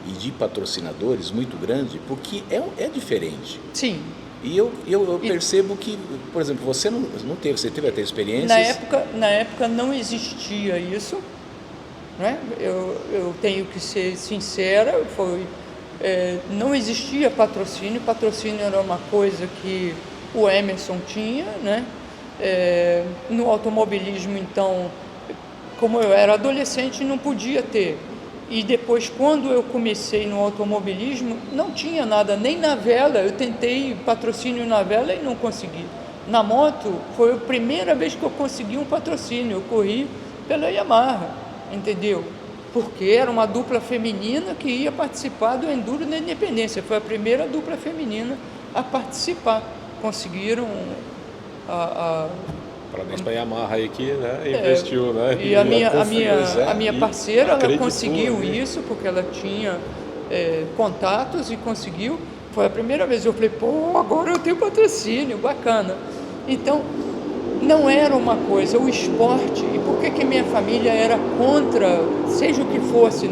e de patrocinadores muito grande, porque é diferente. Sim. E eu percebo que, por exemplo, você não teve, você teve até experiências... Na época não existia isso, né? Eu tenho que ser sincera, não existia patrocínio. Patrocínio era uma coisa que o Emerson tinha, né? No automobilismo, então, como eu era adolescente, não podia ter. E depois, quando eu comecei no automobilismo, não tinha nada, nem na vela. Eu tentei patrocínio na vela e não consegui. Na moto, foi a primeira vez que eu consegui um patrocínio. Eu corri pela Yamaha, entendeu? Porque era uma dupla feminina que ia participar do Enduro da Independência. Foi a primeira dupla feminina a participar. Conseguiram Parabéns para a Yamaha aí que, né, investiu, né? E a minha parceira, ela conseguiu, né, isso, porque ela tinha contatos e conseguiu. Foi a primeira vez. Eu falei, pô, agora eu tenho patrocínio, bacana. Então, não era uma coisa, o esporte, e por que minha família era contra, seja o que fosse,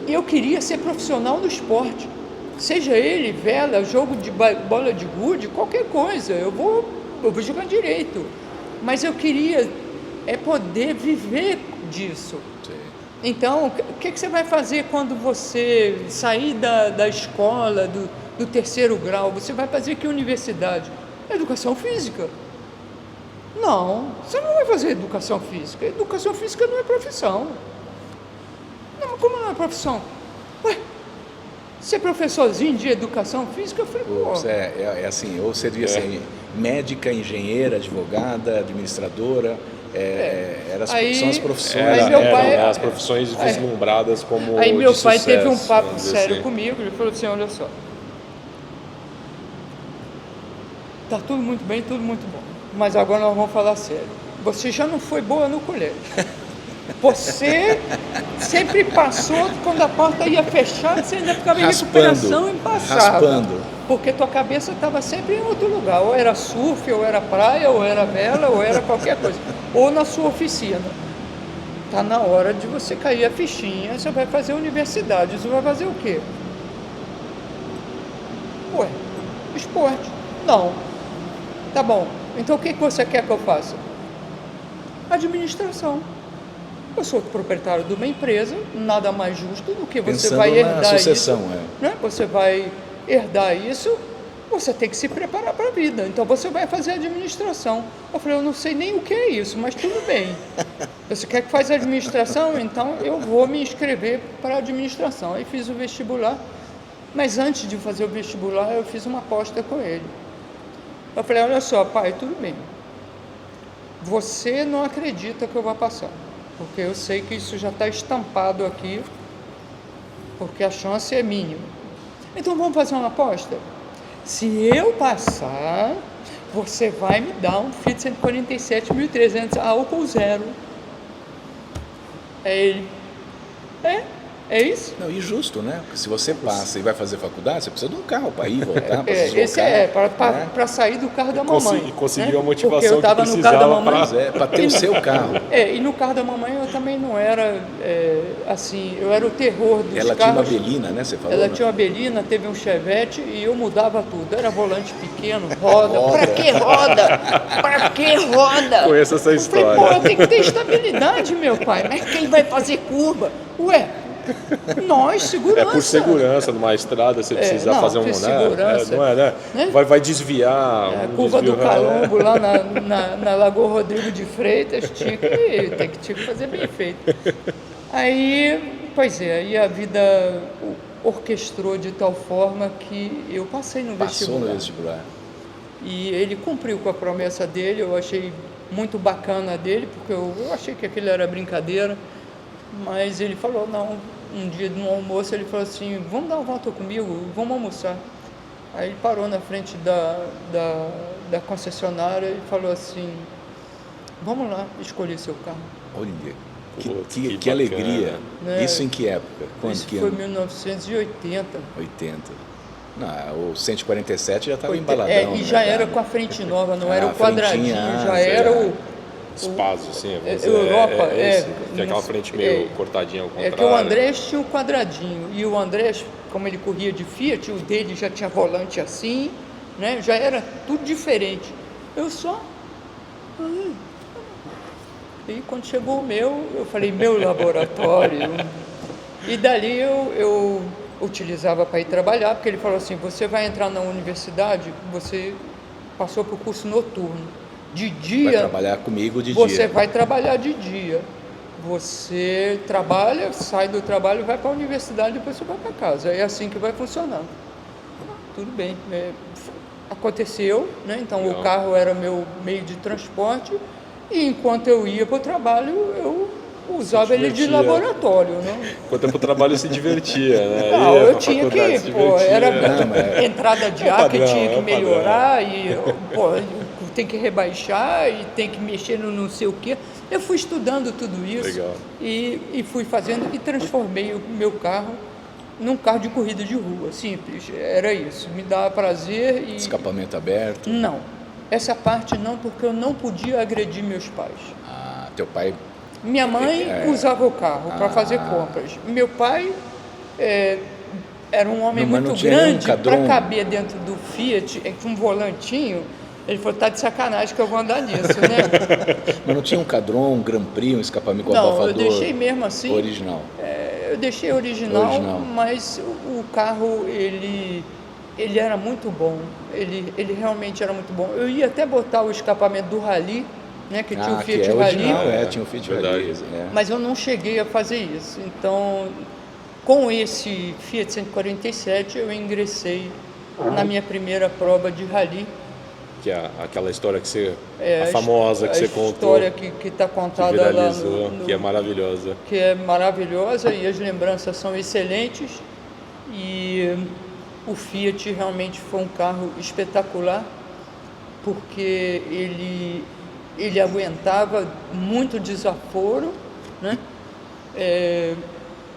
eu queria ser profissional do esporte, seja ele vela, jogo de bola de gude, qualquer coisa, eu vou jogar direito, mas eu queria poder viver disso. Sim. Então, o que você vai fazer quando você sair da escola, do terceiro grau? Você vai fazer que universidade? Educação física. Não, você não vai fazer educação física. Educação física não é profissão. Não, mas como não é profissão? Ué, ser professorzinho de educação física, eu falei, pô... assim, ou você devia ser médica, engenheira, advogada, administradora... são as profissões. As profissões vislumbradas como aí meu pai sucesso, teve um papo sério comigo. Ele falou assim, olha só, tá tudo muito bem, tudo muito bom, mas agora nós vamos falar sério. Você já não foi boa no colégio. Você sempre passou, quando a porta ia fechar, você ainda ficava em recuperação e passava. Raspando. Porque tua cabeça estava sempre em outro lugar. Ou era surf, ou era praia, ou era vela, ou era qualquer coisa. Ou na sua oficina. Está na hora de você cair a fichinha, você vai fazer universidade. Você vai fazer o quê? Ué, esporte. Não. Tá bom. Então o que você quer que eu faça? Administração. Eu sou proprietário de uma empresa, nada mais justo do que você vai herdar sucessão, isso. Né? Você vai herdar isso, você tem que se preparar para a vida. Então você vai fazer administração. Eu falei, eu não sei nem o que é isso, mas tudo bem. Você quer que faça administração? Então eu vou me inscrever para administração. Aí fiz o vestibular, mas antes de fazer o vestibular eu fiz uma aposta com ele. Eu falei, olha só, pai, tudo bem. você não acredita que eu vou passar, porque eu sei que isso já está estampado aqui, porque a chance é mínima. Então vamos fazer uma aposta? Se eu passar, você vai me dar um Fiat 147.300 álcool zero. É ele. É isso? Não, e justo, né? Porque se você passa e vai fazer faculdade, você precisa de um carro para ir e voltar, para se Esse deslocar, para sair do carro da mamãe. E conseguiu a né? motivação Porque eu estava que no carro da precisava mamãe. para ter o seu carro. E no carro da mamãe eu também não era assim, eu era o terror dos Ela carros. tinha uma Belina, né? Você falou, Ela né? tinha uma Belina, teve um Chevette e eu mudava tudo. Era volante pequeno, roda. Pra que roda? Pra que roda? Conheço essa Eu história. falei, pô, tem que ter estabilidade, meu pai. Mas quem vai fazer curva? Ué, nós, segurança. É por segurança, numa estrada você precisa não, fazer um... por segurança. não é, né? Né? Vai desviar. A um curva do desvio, Calombo, lá na Lagoa Rodrigo de Freitas, tinha que fazer bem feito. Aí, pois é, aí a vida orquestrou de tal forma que eu passei no Passou vestibular. no vestibular. E ele cumpriu com a promessa dele, eu achei muito bacana dele, porque eu achei que aquilo era brincadeira, mas ele falou, não, um dia no almoço ele falou assim, vamos dar uma volta comigo, vamos almoçar. Aí ele parou na frente da concessionária e falou assim, vamos lá escolher seu carro. Olha, Putz, que bacana. alegria. Né? Isso em que época? Quando? Isso Que foi ano? 1980. 80. Não, o 147 já estava embaladão. E né, já era cara? com a frente nova, não era a o quadradinho, frentinha, já era o... Espaço, sim. Europa, esse, que é aquela frente meio cortadinha ao contrário. É que o Andrés tinha o quadradinho, e o Andrés, como ele corria de Fiat, o dele já tinha volante assim, né? Já era tudo diferente. Eu só... E quando chegou o meu, eu falei, meu laboratório. E dali eu utilizava para ir trabalhar, porque ele falou assim, você vai entrar na universidade, você passou para o curso noturno. De dia, Vai trabalhar comigo de você dia. vai trabalhar de dia. Você trabalha, sai do trabalho, vai para a universidade, depois você vai para casa. É assim que vai funcionar. Tudo bem. Aconteceu, né? Então Legal. o carro era meu meio de transporte e enquanto eu ia para o trabalho, eu usava ele de divertia. laboratório, né? Quanto tempo o trabalho se divertia, né? Não, Ia eu pra tinha faculdade, se que, pô, divertia. era entrada de ar que padrão, tinha que é o padrão. melhorar e, pô, tem que rebaixar e tem que mexer no não sei o quê. Eu fui estudando tudo isso. Legal. E fui fazendo e transformei o meu carro num carro de corrida de rua, simples, era isso, me dava prazer e... Escapamento aberto. Não, essa parte não, porque eu não podia agredir meus pais. Ah, teu pai... Minha mãe usava o carro para fazer Ah. compras. Meu pai era um homem Não, mas não muito tinha nenhum grande cadrão? para caber dentro do Fiat, com um volantinho. Ele falou, tá de sacanagem que eu vou andar nisso, né? Mas não tinha um Cadron, um Grand Prix, um escapamento com Não, abafador? eu deixei mesmo assim. Original. Eu deixei original, Original. mas o carro, ele era muito bom. Ele realmente era muito bom. Eu ia até botar o escapamento do Rally, né, que tinha o Fiat que é Rally. original, tinha o Fiat Verdade. Rally. É. Mas eu não cheguei a fazer isso. Então, com esse Fiat 147, eu ingressei na minha primeira prova de rally. Que é aquela história que você... a famosa que você contou. A história que está Que contada lá viralizou, no... que é maravilhosa. Que é maravilhosa e as lembranças são excelentes. E o Fiat realmente foi um carro espetacular, porque ele aguentava muito desaforo, né?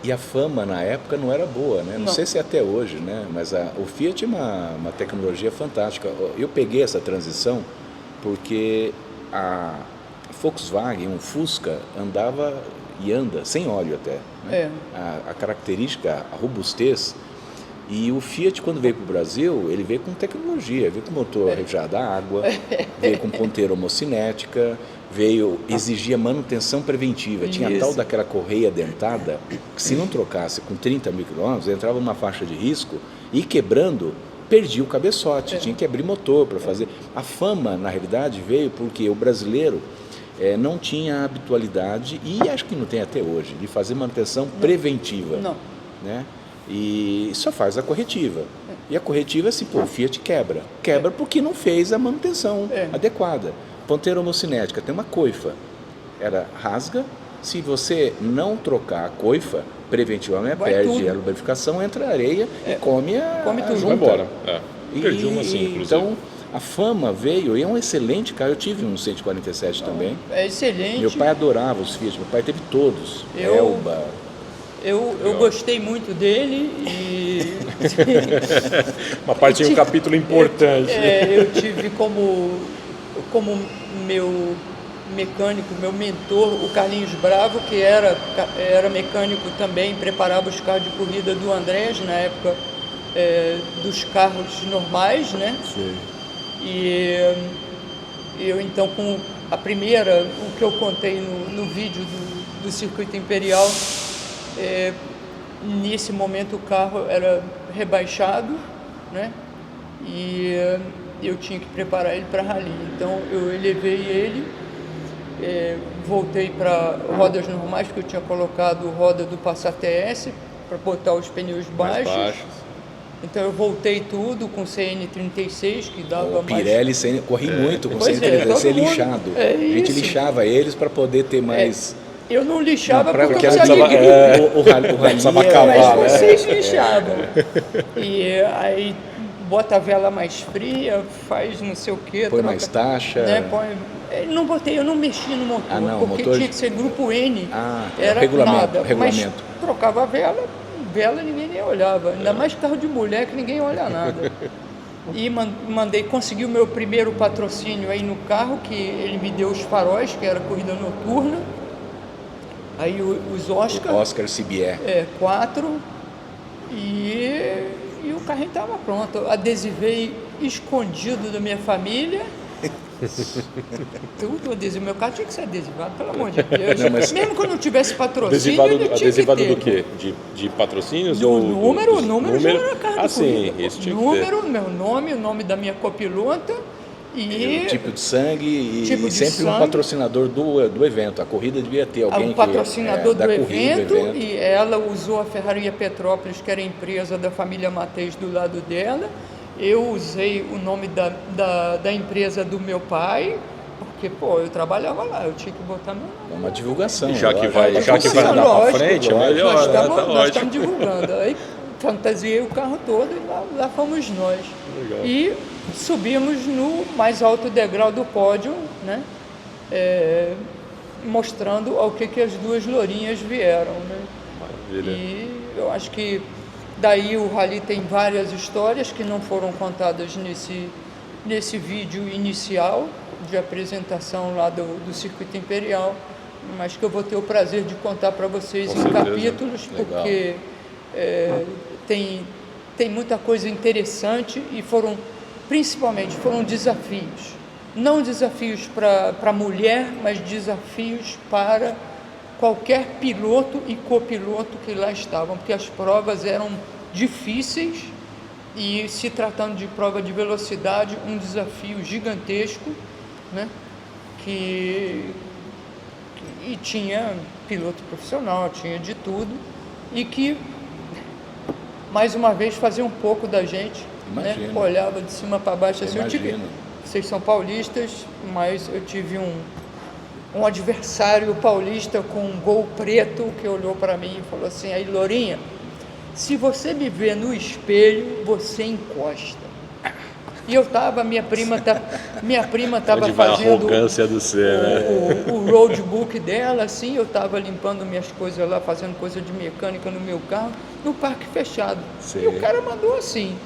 E a fama na época não era boa, né? Não Não. sei se é até hoje, né? Mas o Fiat é uma tecnologia fantástica. Eu peguei essa transição porque a Volkswagen, um Fusca, andava e anda, sem óleo até. Né? A característica, a robustez. E o Fiat, quando veio para o Brasil, ele veio com tecnologia, veio com motor refrigerado a água, veio com ponteira homocinética, exigia manutenção preventiva. Tinha a Isso. tal daquela correia dentada, que se não trocasse com 30 mil quilômetros, entrava numa faixa de risco e quebrando, perdia o cabeçote, tinha que abrir motor para fazer. A fama, na realidade, veio porque o brasileiro não tinha a habitualidade, e acho que não tem até hoje, de fazer manutenção preventiva. Não. Né? E só faz a corretiva. E a corretiva é assim, pô, o Fiat quebra. Quebra porque não fez a manutenção adequada. ponteira homocinética tem uma coifa, ela rasga, se você não trocar a coifa, preventivamente Vai perde tudo. a lubrificação, entra areia e come come a tudo. junta. Vai embora. Perdi uma assim, inclusive. Então, a Fama veio, e é um excelente carro, eu tive um 147 também. É excelente. Meu pai adorava os Fiat, meu pai teve todos, Eu- Elba. Eu gostei muito dele e Uma parte de um capítulo importante. eu tive como meu mecânico, meu mentor, o Carlinhos Bravo, que era mecânico também, preparava os carros de corrida do Andrés, na época dos carros normais, né? Sim. E eu então, com a primeira, o que eu contei no vídeo do Circuito Imperial, nesse momento o carro era rebaixado, né? E eu tinha que preparar ele para rally. Então eu elevei ele, voltei para rodas normais, porque eu tinha colocado roda do Passat TS para botar os pneus Mais baixos. baixos. Então eu voltei tudo com O CN36, que dava mais... Pirelli corri muito com Pois é, CN36, todo ser mundo- lixado. é A gente isso. lixava eles para poder ter mais... Eu não lixava Não, pra- porque eu porque precisava de precisava- gripe. o rally Precisava é- cavar, Mas né? vocês lixavam. E aí bota a vela mais fria, faz não sei o que. Põe mais taxa. Eu não mexi no motor, Ah, não, porque motor- tinha que ser grupo N. Ah, era regulamento, nada. regulamento. Mas trocava a vela ninguém nem olhava. Ainda mais carro de mulher que ninguém olha nada. E consegui o meu primeiro patrocínio aí no carro, que ele me deu os faróis, que era corrida noturna. Aí os Oscar. Oscar CBR. 4 e o carrinho estava pronto. Adesivei escondido da minha família. Tudo adesivo. Meu carro tinha que ser adesivado, pelo amor de Deus. Não, mas- Mesmo que eu não tivesse patrocínio, ele tinha Adesivado que ter. do quê? De patrocínios? O ou número número já era carro Ah, de sim, corrida. isso tinha que ter. Número, meu nome, o nome da minha copilota e Tipo de sangue e Tipo de sempre um sangue. patrocinador do evento. A corrida devia ter alguém o patrocinador da do corrida, evento, do evento. e ela usou a Ferraria Petrópolis, que era a empresa da família Mateus do lado dela. Eu usei o nome da empresa do meu pai, porque, eu trabalhava lá, eu tinha que botar meu nome. É uma divulgação. Já que lógico. vai, já que vai andar para frente, é melhor, Nós né? Tá estamos ótimo. divulgando. Aí fantasiei o carro todo e lá fomos nós. Legal. E subimos no mais alto degrau do pódio, né? Mostrando ao que as duas lourinhas vieram, né? Maravilha. E eu acho que daí o rally tem várias histórias que não foram contadas nesse vídeo inicial de apresentação lá do Circuito Imperial, mas que eu vou ter o prazer de contar para vocês Com em certeza. capítulos, Legal. porque tem muita coisa interessante e foram desafios. Não desafios para a mulher, mas desafios para qualquer piloto e copiloto que lá estavam, porque as provas eram difíceis e, se tratando de prova de velocidade, um desafio gigantesco, né? E tinha piloto profissional, tinha de tudo, e que, mais uma vez, fazia um pouco da gente, né? Imagino. Olhava de cima para baixo assim. Imagino. Vocês são paulistas, mas eu tive um adversário paulista com um Gol preto que olhou para mim e falou assim: aí, Lourinha, se você me vê no espelho, você encosta. E eu estava, minha prima estava Onde vai a fazendo arrogância do ser, né? o roadbook dela, assim, eu estava limpando minhas coisas lá, fazendo coisa de mecânica no meu carro, no parque fechado. Sei. E o cara mandou assim.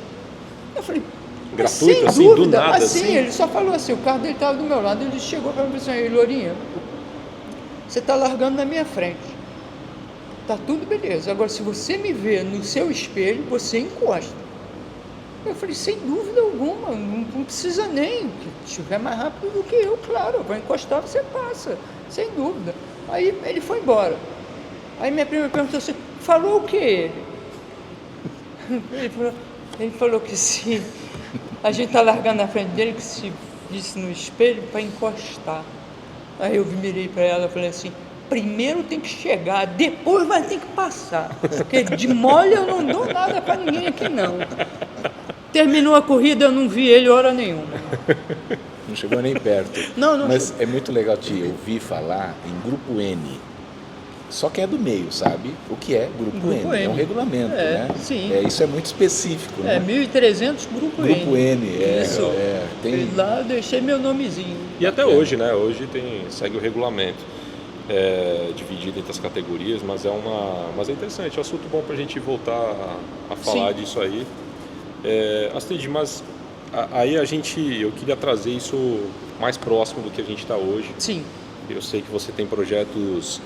Eu falei, mas Gratuito, sem assim, do dúvida, nada, assim, assim? ele só falou assim, o carro dele estava do meu lado, ele chegou para mim e falou assim: Lourinha, você está largando na minha frente. Tá tudo beleza. Agora, se você me vê no seu espelho, você encosta. Eu falei, sem dúvida alguma, não precisa nem, que estiver mais rápido do que eu, claro, eu vou encostar, você passa, sem dúvida. Aí ele foi embora. Aí minha prima perguntou assim, falou o que ele? Ele falou que se a gente tá largando na frente dele, que se disse no espelho para encostar. Aí eu mirei para ela e falei assim, primeiro tem que chegar, depois vai ter que passar, porque de mole eu não dou nada para ninguém aqui não. Terminou a corrida, eu não vi ele hora nenhuma. Não chegou nem perto. Não Mas é muito legal te ouvir falar em Grupo N. Só quem é do meio sabe o que é Grupo N. É um regulamento, né? Sim. Isso é muito específico, né? 1.300 Grupo N. Grupo N, Isso. Tem... Lá eu deixei meu nomezinho. E até hoje, né? Hoje segue o regulamento. Dividido entre as categorias, mas é interessante, é um assunto bom para a gente voltar a falar disso aí. Astrid, mas aí eu queria trazer isso mais próximo do que a gente está hoje. Sim. Eu sei que você tem projetos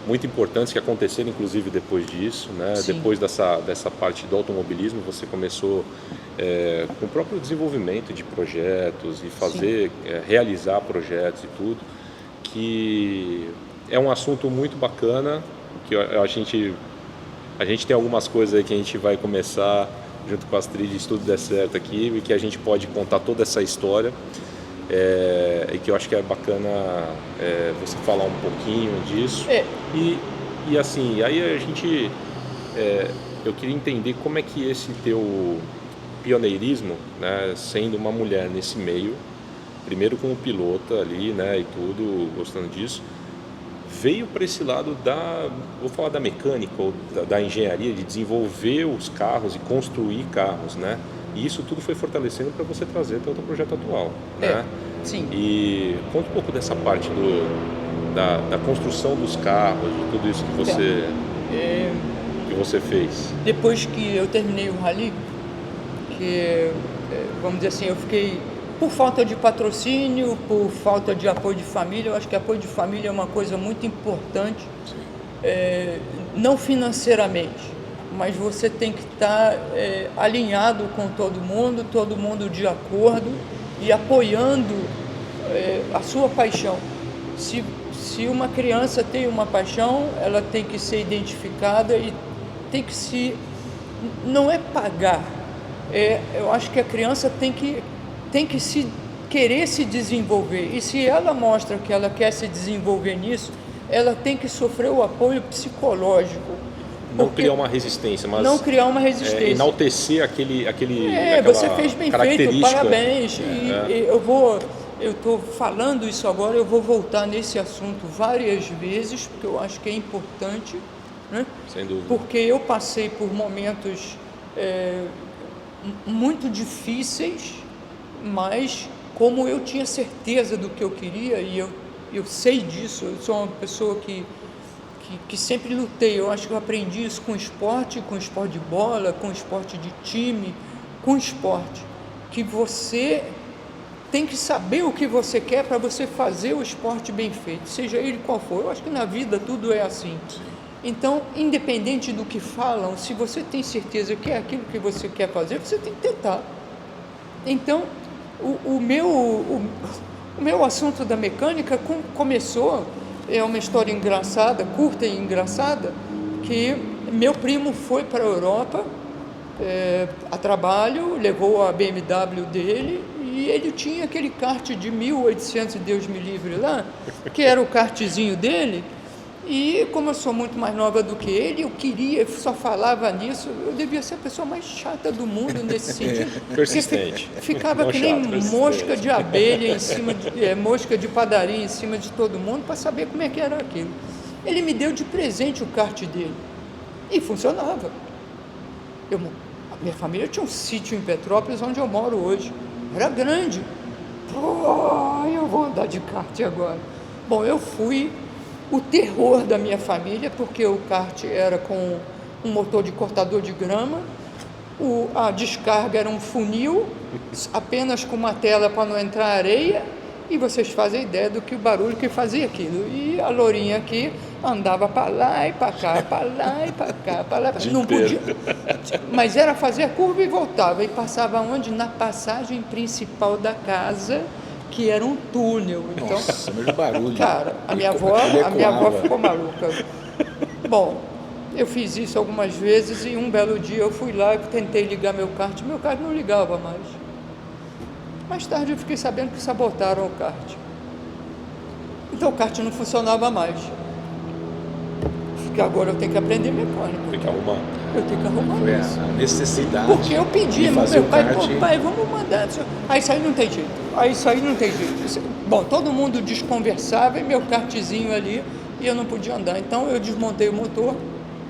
muito importantes que aconteceram, inclusive, depois disso, né? Sim. Depois dessa parte do automobilismo, você começou com o próprio desenvolvimento de projetos e realizar projetos e tudo, que é um assunto muito bacana, que a gente tem algumas coisas aí que a gente vai começar junto com a Astrid, se tudo der certo aqui, e que a gente pode contar toda essa história, e que eu acho que é bacana você falar um pouquinho disso. E assim, aí eu queria entender como é que esse teu pioneirismo, né, sendo uma mulher nesse meio, primeiro como pilota ali, né, e tudo, gostando disso, veio para esse lado vou falar da mecânica ou da engenharia, de desenvolver os carros e construir carros, né? E isso tudo foi fortalecendo para você trazer até o teu projeto atual, né? Sim. E conta um pouco dessa parte da construção dos carros, de tudo isso que você fez. Depois que eu terminei o rally, vamos dizer assim, eu fiquei por falta de patrocínio, por falta de apoio de família. Eu acho que apoio de família é uma coisa muito importante, não financeiramente, mas você tem que estar alinhado com todo mundo de acordo e apoiando a sua paixão. Se uma criança tem uma paixão, ela tem que ser identificada e tem que não é pagar, eu acho que a criança tem que querer se desenvolver, e se ela mostra que ela quer se desenvolver nisso, ela tem que sofrer o apoio psicológico. Não criar uma resistência, mas enaltecer aquela você fez bem feito, parabéns. Eu estou falando isso agora, eu vou voltar nesse assunto várias vezes, porque eu acho que é importante, né? Sem dúvida. Porque eu passei por momentos muito difíceis, mas como eu tinha certeza do que eu queria, e eu sei disso, eu sou uma pessoa que sempre lutei. Eu acho que eu aprendi isso com esporte de bola, com esporte de time, com esporte, que você tem que saber o que você quer para você fazer o esporte bem feito, seja ele qual for. Eu acho que na vida tudo é assim. Então, independente do que falam, se você tem certeza que é aquilo que você quer fazer, você tem que tentar. Então, o meu assunto da mecânica começou, é uma história engraçada, curta e engraçada, que meu primo foi para a Europa a trabalho, levou a BMW dele, e ele tinha aquele kart de 1800 e Deus me livre lá, que era o kartzinho dele. E como eu sou muito mais nova do que ele, eu só falava nisso. Eu devia ser a pessoa mais chata do mundo nesse sentido. Persistente. Ficava que nem mosca de abelha em cima, mosca de padaria em cima de todo mundo para saber como é que era aquilo. Ele me deu de presente o kart dele e funcionava. A minha família tinha um sítio em Petrópolis, onde eu moro hoje. Era grande. Eu vou andar de kart agora. Bom, eu fui o terror da minha família, porque o kart era com um motor de cortador de grama, a descarga era um funil, apenas com uma tela para não entrar areia, e vocês fazem ideia do que o barulho que fazia aquilo. E a lourinha aqui andava para lá e para cá, para lá e para cá, para lá. Não podia, mas era fazer a curva e voltava, e passava onde? Na passagem principal da casa, que era um túnel. Então, nossa, mesmo barulho. Cara, a minha avó ficou maluca. Bom, eu fiz isso algumas vezes, e um belo dia eu fui lá e tentei ligar meu kart não ligava mais. Mais tarde eu fiquei sabendo que sabotaram o kart. Então o kart não funcionava mais. Porque agora eu tenho que aprender mecânica. Tem que arrumar. eu tenho que arrumar Foi isso. a necessidade Porque eu pedi, de fazer meu o pai, kart. pô, pai, vamos mandar. Aí isso aí não tem jeito. Aí isso aí não tem jeito. Bom, todo mundo desconversava e meu kartzinho ali, e eu não podia andar. Então eu desmontei o motor,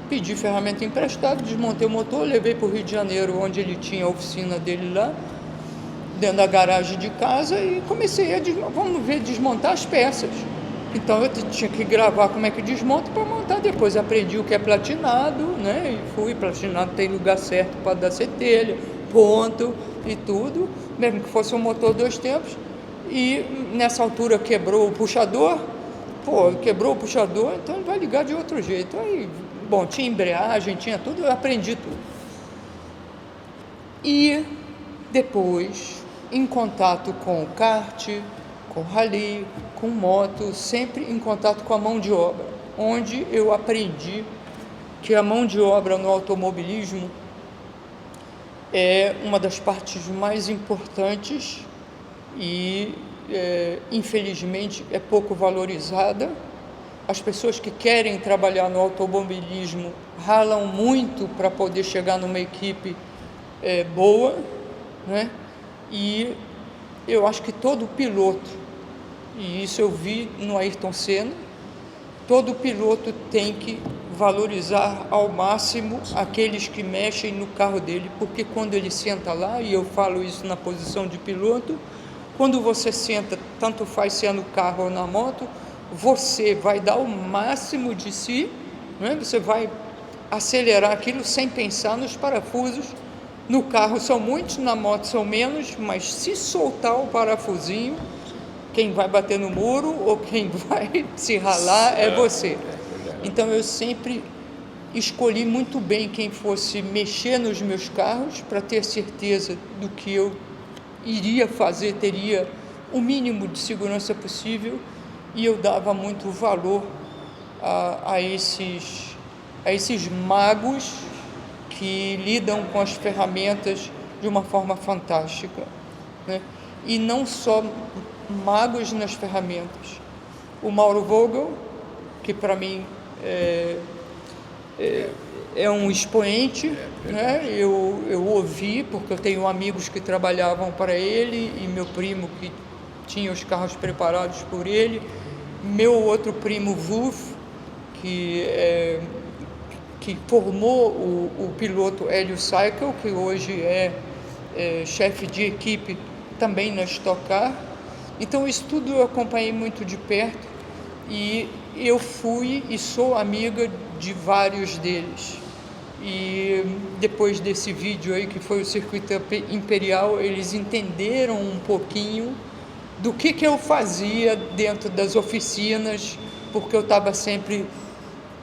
pedi ferramenta emprestada, desmontei o motor, levei para o Rio de Janeiro, onde ele tinha a oficina dele lá, dentro da garagem de casa, e comecei a desmontar as peças. Então eu tinha que gravar como é que desmonta para montar. Depois aprendi o que é platinado, né? E fui, platinado tem lugar certo para dar centelha, ponto e tudo, mesmo que fosse um motor 2 tempos. E nessa altura quebrou o puxador, quebrou o puxador, então ele vai ligar de outro jeito. Aí, bom, tinha embreagem, tinha tudo, eu aprendi tudo. E depois, em contato com o kart, com rally, com moto, sempre em contato com a mão de obra, onde eu aprendi que a mão de obra no automobilismo é uma das partes mais importantes e, infelizmente, é pouco valorizada. As pessoas que querem trabalhar no automobilismo ralam muito para poder chegar numa equipe boa, né? E eu acho que todo piloto, e isso eu vi no Ayrton Senna, todo piloto tem que valorizar ao máximo aqueles que mexem no carro dele, porque quando ele senta lá, e eu falo isso na posição de piloto, quando você senta, tanto faz se é no carro ou na moto, você vai dar o máximo de si, né? Você vai acelerar aquilo sem pensar nos parafusos. No carro são muitos, na moto são menos, mas se soltar o parafusinho, quem vai bater no muro ou quem vai se ralar é você. Então eu sempre escolhi muito bem quem fosse mexer nos meus carros para ter certeza do que eu iria fazer, teria o mínimo de segurança possível, e eu dava muito valor a esses magos que lidam com as ferramentas de uma forma fantástica, né? E não só magos nas ferramentas. O Mauro Vogel, que para mim é um expoente, né? Eu ouvi, porque eu tenho amigos que trabalhavam para ele, e meu primo que tinha os carros preparados por ele, meu outro primo Wolf, que formou o piloto Hélio Cycle, que hoje é chefe de equipe também na Stock Car. Então isso tudo eu acompanhei muito de perto, e eu fui e sou amiga de vários deles. E depois desse vídeo aí, que foi o Circuito Imperial, eles entenderam um pouquinho do que eu fazia dentro das oficinas, porque eu estava sempre...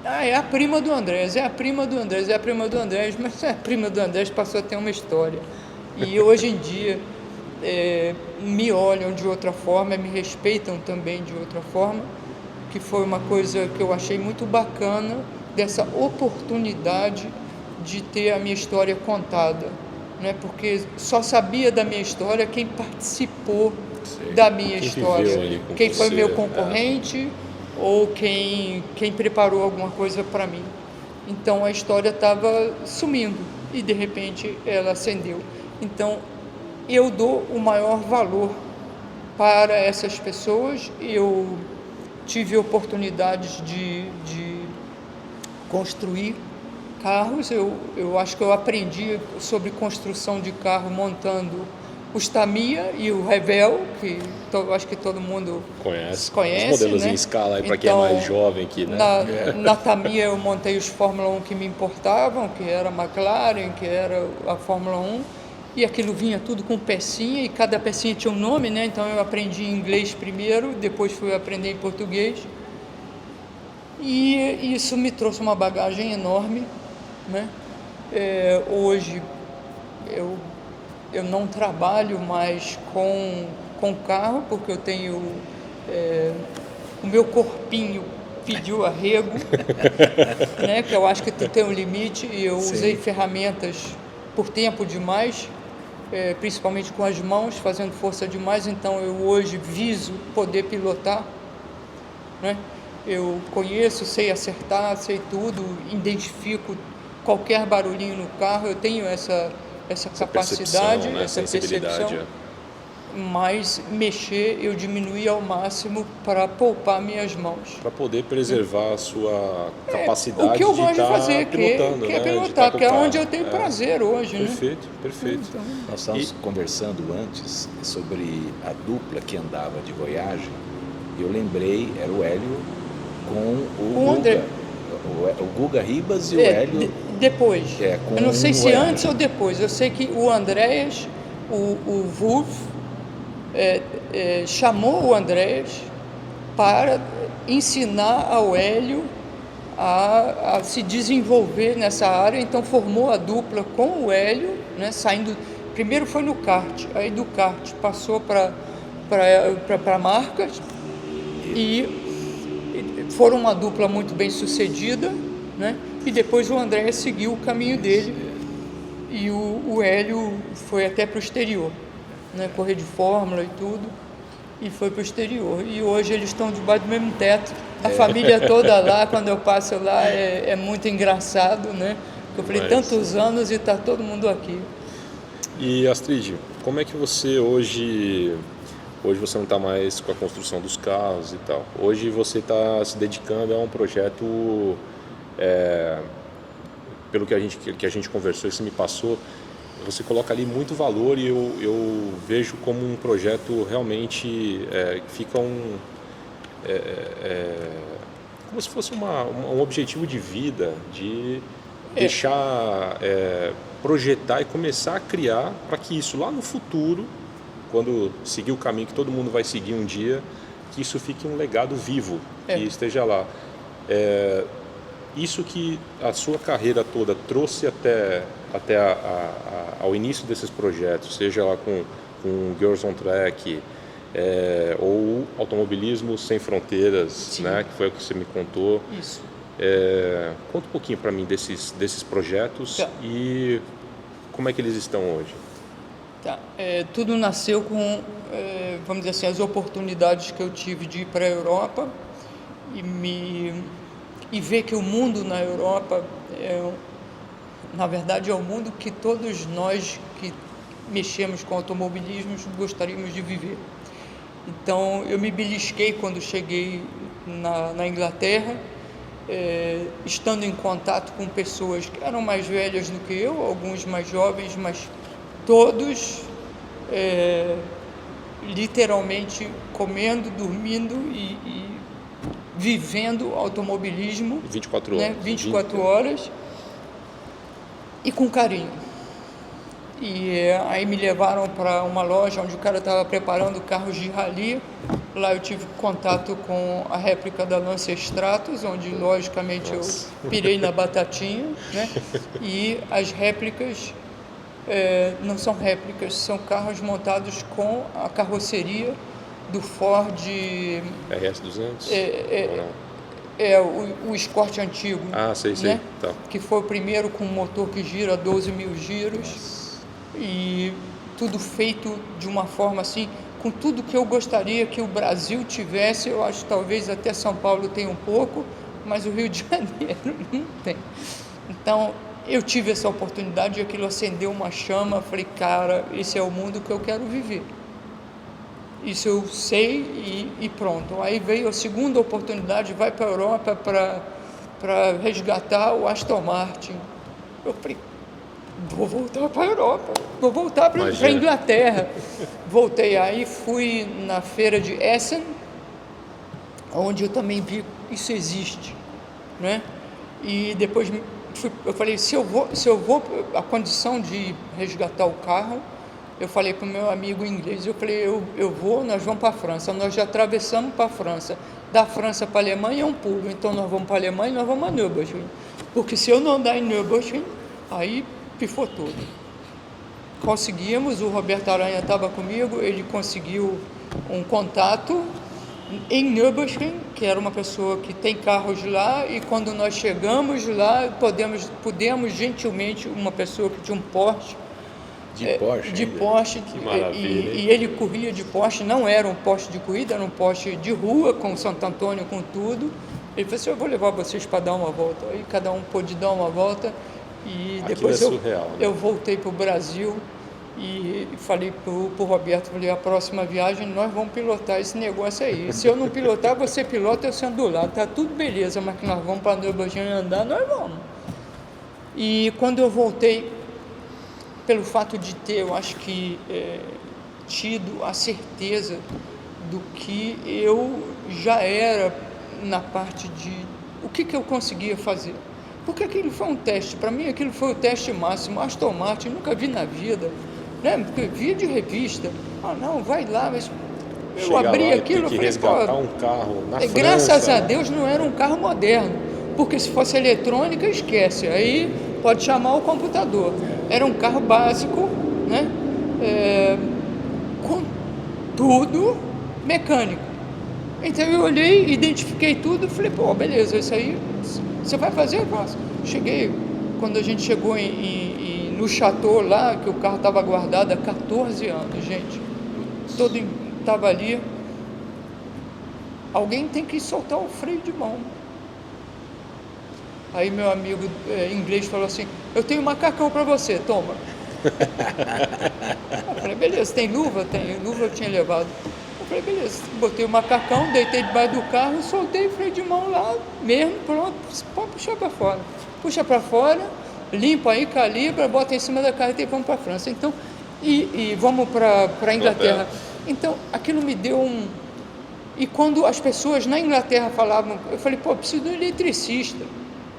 é a prima do Andrés, é a prima do Andrés, é a prima do Andrés, mas a prima do Andrés passou a ter uma história. E hoje em dia me olham de outra forma, me respeitam também de outra forma, que foi uma coisa que eu achei muito bacana, dessa oportunidade de ter a minha história contada, né? Porque só sabia da minha história quem participou da minha história, quem foi meu concorrente ou quem preparou alguma coisa para mim. Então a história estava sumindo e de repente ela acendeu. Então eu dou o maior valor para essas pessoas. Eu tive oportunidades de construir carros. Eu acho que eu aprendi sobre construção de carro montando os Tamiya e o Revel, que eu acho que todo mundo conhece, os modelos, né? em escala aí, para quem é mais jovem aqui, né? Na Tamiya eu montei os Fórmula 1 que me importavam, que era a McLaren, que era a Fórmula 1, e aquilo vinha tudo com pecinha, e cada pecinha tinha um nome, né? Então eu aprendi em inglês primeiro, depois fui aprender em português, e isso me trouxe uma bagagem enorme, né? Hoje eu não trabalho mais com carro, porque eu tenho o meu corpinho pediu arrego, né, que eu acho que tem um limite, e eu usei ferramentas por tempo demais, principalmente com as mãos, fazendo força demais. Então eu hoje viso poder pilotar, né? Eu conheço, sei acertar, sei tudo, identifico qualquer barulhinho no carro, eu tenho essa capacidade, percepção, né? essa Sensibilidade, percepção, mas mexer eu diminuí ao máximo para poupar minhas mãos. Para poder preservar a sua capacidade O que eu de gosto de estar fazer, pilotando, que né? é De pilotar, estar com porque é o carro. onde eu tenho prazer hoje, né? Perfeito, perfeito. Nós estávamos conversando antes sobre a dupla que andava de Voyage. Eu lembrei, era o Hélio com o Guga. André. O Guga Ribas e o Hélio. Depois. Com Eu não sei se Voyage. antes ou depois. Eu sei que o Andréas, o Wolf, chamou o Andréas para ensinar ao Hélio a se desenvolver nessa área. Então formou a dupla com o Hélio, né, saindo. Primeiro foi no kart, aí do kart passou para marcas e foram uma dupla muito bem sucedida, né? E depois o André seguiu o caminho dele e o Hélio foi até para o exterior, né? Correr de Fórmula e tudo, e foi para o exterior. E hoje eles estão debaixo do mesmo teto, a família toda lá. Quando eu passo lá é muito engraçado, né? Eu falei, tantos anos e está todo mundo aqui. E Astrid, como é que você hoje você não está mais com a construção dos carros e tal. Hoje você está se dedicando a um projeto, pelo que a gente conversou e você me passou, você coloca ali muito valor e eu vejo como um projeto realmente fica como se fosse um objetivo de vida, de deixar, projetar e começar a criar para que isso lá no futuro, quando seguir o caminho que todo mundo vai seguir um dia, que isso fique um legado vivo, que esteja lá. Isso que a sua carreira toda trouxe até ao início desses projetos, seja lá com Girls on Track, ou Automobilismo Sem Fronteiras, né, que foi o que você me contou. Isso. Conta um pouquinho para mim desses projetos e como é que eles estão hoje. Tá. Tudo nasceu com, vamos dizer assim, as oportunidades que eu tive de ir para a Europa e ver que o mundo na Europa, na verdade, é o mundo que todos nós que mexemos com automobilismo gostaríamos de viver. Então, eu me belisquei quando cheguei na Inglaterra, estando em contato com pessoas que eram mais velhas do que eu, alguns mais jovens, mas todos literalmente comendo, dormindo e vivendo automobilismo 24 horas, né? 24 horas e com carinho. E aí me levaram para uma loja onde o cara estava preparando carros de rally. Lá eu tive contato com a réplica da Lancia Stratos, onde logicamente eu pirei na batatinha, né? E as réplicas não são réplicas, são carros montados com a carroceria do Ford RS200? O Escort antigo. Sei. Né? Tá. Que foi o primeiro com um motor que gira 12 mil giros. E tudo feito de uma forma assim, com tudo que eu gostaria que o Brasil tivesse. Eu acho que talvez até São Paulo tenha um pouco, mas o Rio de Janeiro não tem. Então, eu tive essa oportunidade e aquilo acendeu uma chama. Falei, cara, esse é o mundo que eu quero viver. Isso eu sei e pronto. Aí veio a segunda oportunidade, vai para a Europa para resgatar o Aston Martin. Eu falei, vou voltar para a Europa, vou voltar para a Inglaterra. Voltei aí, fui na feira de Essen, onde eu também vi isso existe, né? E depois eu falei, se eu vou, a condição de resgatar o carro, eu falei para o meu amigo inglês, eu falei, nós vamos para a França, nós já atravessamos para a França, da França para a Alemanha é um pulo, então nós vamos para a Alemanha e nós vamos a Nürburgring, porque se eu não andar em Nürburgring, aí pifou tudo. Conseguimos, o Roberto Aranha estava comigo, ele conseguiu um contato em Nürburgring, que era uma pessoa que tem carros lá, e quando nós chegamos lá, pudemos gentilmente, uma pessoa que tinha um Porsche, de Porsche, que maravilha, e ele corria de Porsche, não era um Porsche de corrida, era um Porsche de rua, com Santo Antônio, com tudo. Ele falou assim, eu vou levar vocês para dar uma volta. Aí cada um pôde dar uma volta E Aquilo depois é surreal, né? eu voltei para o Brasil e falei para o Roberto, falei, a próxima viagem nós vamos pilotar esse negócio aí. Se eu não pilotar, você pilota, eu sendo do lado. Tá tudo beleza, mas que nós vamos para Azerbaijão andar, nós vamos. E quando eu voltei, pelo fato de ter, eu acho que, tido a certeza do que eu já era na parte de o que eu conseguia fazer. Porque aquilo foi um teste, para mim aquilo foi o teste máximo. Aston Martin, nunca vi na vida, né? Porque via de revista, não, vai lá, mas eu Chegar abri lá e aquilo ter que e falei, resgatar um carro na França. graças a Deus não era um carro moderno, porque se fosse eletrônica, esquece, aí pode chamar o computador. Era um carro básico, né? Com tudo mecânico. Então eu olhei, identifiquei tudo e falei, pô, beleza, isso aí você vai fazer? Eu faço. Cheguei, quando a gente chegou no chateau lá, que o carro estava guardado há 14 anos, gente. Todo estava ali. Alguém tem que soltar o freio de mão. Aí meu amigo inglês falou assim, eu tenho um macacão para você, toma. Eu falei, beleza, tem luva? Tem, luva eu tinha levado. Eu falei, beleza, botei o macacão, deitei debaixo do carro, soltei o freio de mão lá, mesmo, pronto, pode puxar para fora. Puxa para fora, limpa aí, calibra, bota em cima da carreta e vamos para a França. Então, e vamos para a Inglaterra. Então, aquilo me deu um... E quando as pessoas na Inglaterra falavam, eu falei, pô, eu preciso de um eletricista.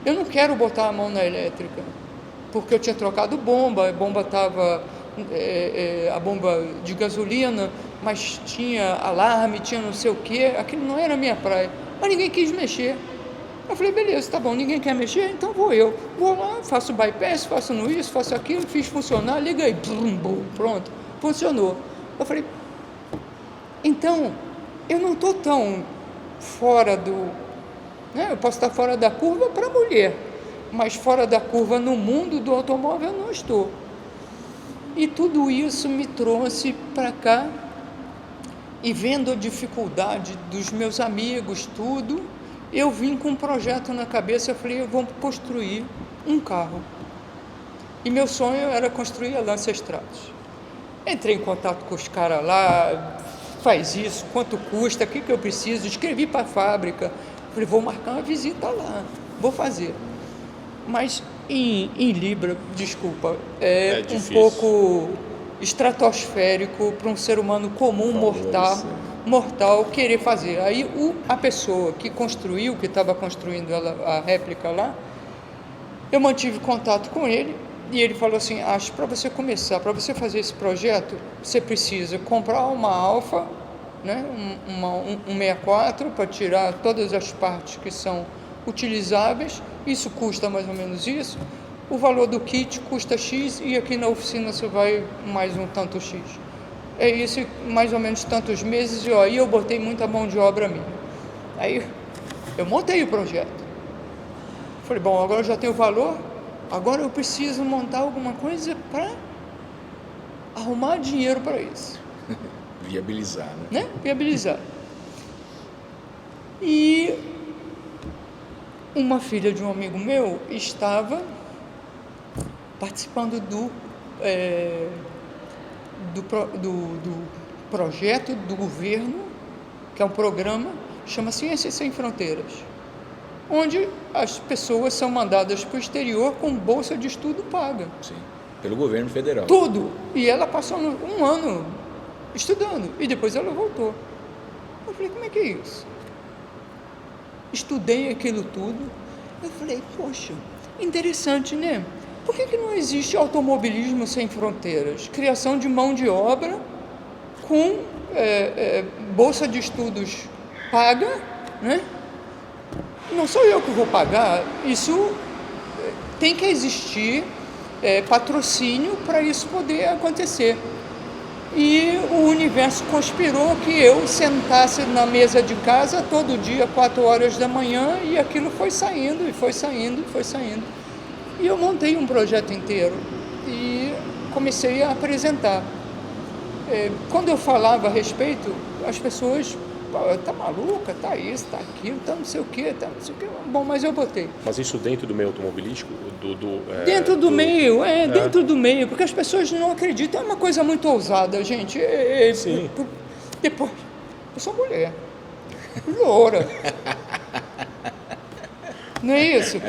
Eu não quero botar a mão na elétrica, porque eu tinha trocado bomba, a bomba estava... a bomba de gasolina, mas tinha alarme, tinha não sei o que, aquilo não era a minha praia, mas ninguém quis mexer. Eu falei, beleza, tá bom, ninguém quer mexer, então vou eu. Vou lá, faço bypass, faço isso, faço aquilo, fiz funcionar, liga aí, brum, brum, pronto, funcionou. Eu falei, então, eu não estou tão fora do... né? Eu posso estar fora da curva para a mulher, mas fora da curva no mundo do automóvel eu não estou. E tudo isso me trouxe para cá, e vendo a dificuldade dos meus amigos, tudo, eu vim com um projeto na cabeça, eu falei, eu vou construir um carro. E meu sonho era construir a Lancia Stratos. Entrei em contato com os caras lá, faz isso, quanto custa, o que eu preciso, escrevi para a fábrica, falei, vou marcar uma visita lá, vou fazer. Mas em Libra, desculpa, é um pouco estratosférico para um ser humano comum, mortal, querer fazer. Aí a pessoa que construiu, que estava construindo a réplica lá, eu mantive contato com ele e ele falou assim, acho que para você começar, para você fazer esse projeto, você precisa comprar uma Alfa, né, um 64 para tirar todas as partes que são utilizáveis, isso custa mais ou menos isso, o valor do kit custa X e aqui na oficina você vai mais um tanto X. É isso, mais ou menos tantos meses, e aí eu botei muita mão de obra minha. Aí eu montei o projeto. Falei, bom, agora eu já tenho o valor, agora eu preciso montar alguma coisa para arrumar dinheiro para isso. Viabilizar, né? Viabilizar. E uma filha de um amigo meu estava participando do projeto do governo, que é um programa, chama Ciências Sem Fronteiras, onde as pessoas são mandadas para o exterior com bolsa de estudo paga. Sim, pelo governo federal. Tudo. E ela passou um ano estudando, e depois ela voltou. Eu falei, como é que é isso? Estudei aquilo tudo, eu falei, poxa, interessante, né? Por que não existe automobilismo sem fronteiras? Criação de mão de obra com bolsa de estudos paga, né? Não sou eu que vou pagar, isso tem que existir patrocínio para isso poder acontecer. E o universo conspirou que eu sentasse na mesa de casa todo dia, 4 horas da manhã, e aquilo foi saindo, e foi saindo, e foi saindo. E eu montei um projeto inteiro e comecei a apresentar. Quando eu falava a respeito, as pessoas pô, tá maluca, tá isso, tá aquilo, tá não sei o quê, tá não sei o quê. Bom, mas eu botei. Mas isso dentro do meio automobilístico? Dentro do meio, dentro do meio, porque as pessoas não acreditam, é uma coisa muito ousada, gente. Sim. Depois, eu sou mulher, loura. Não é isso?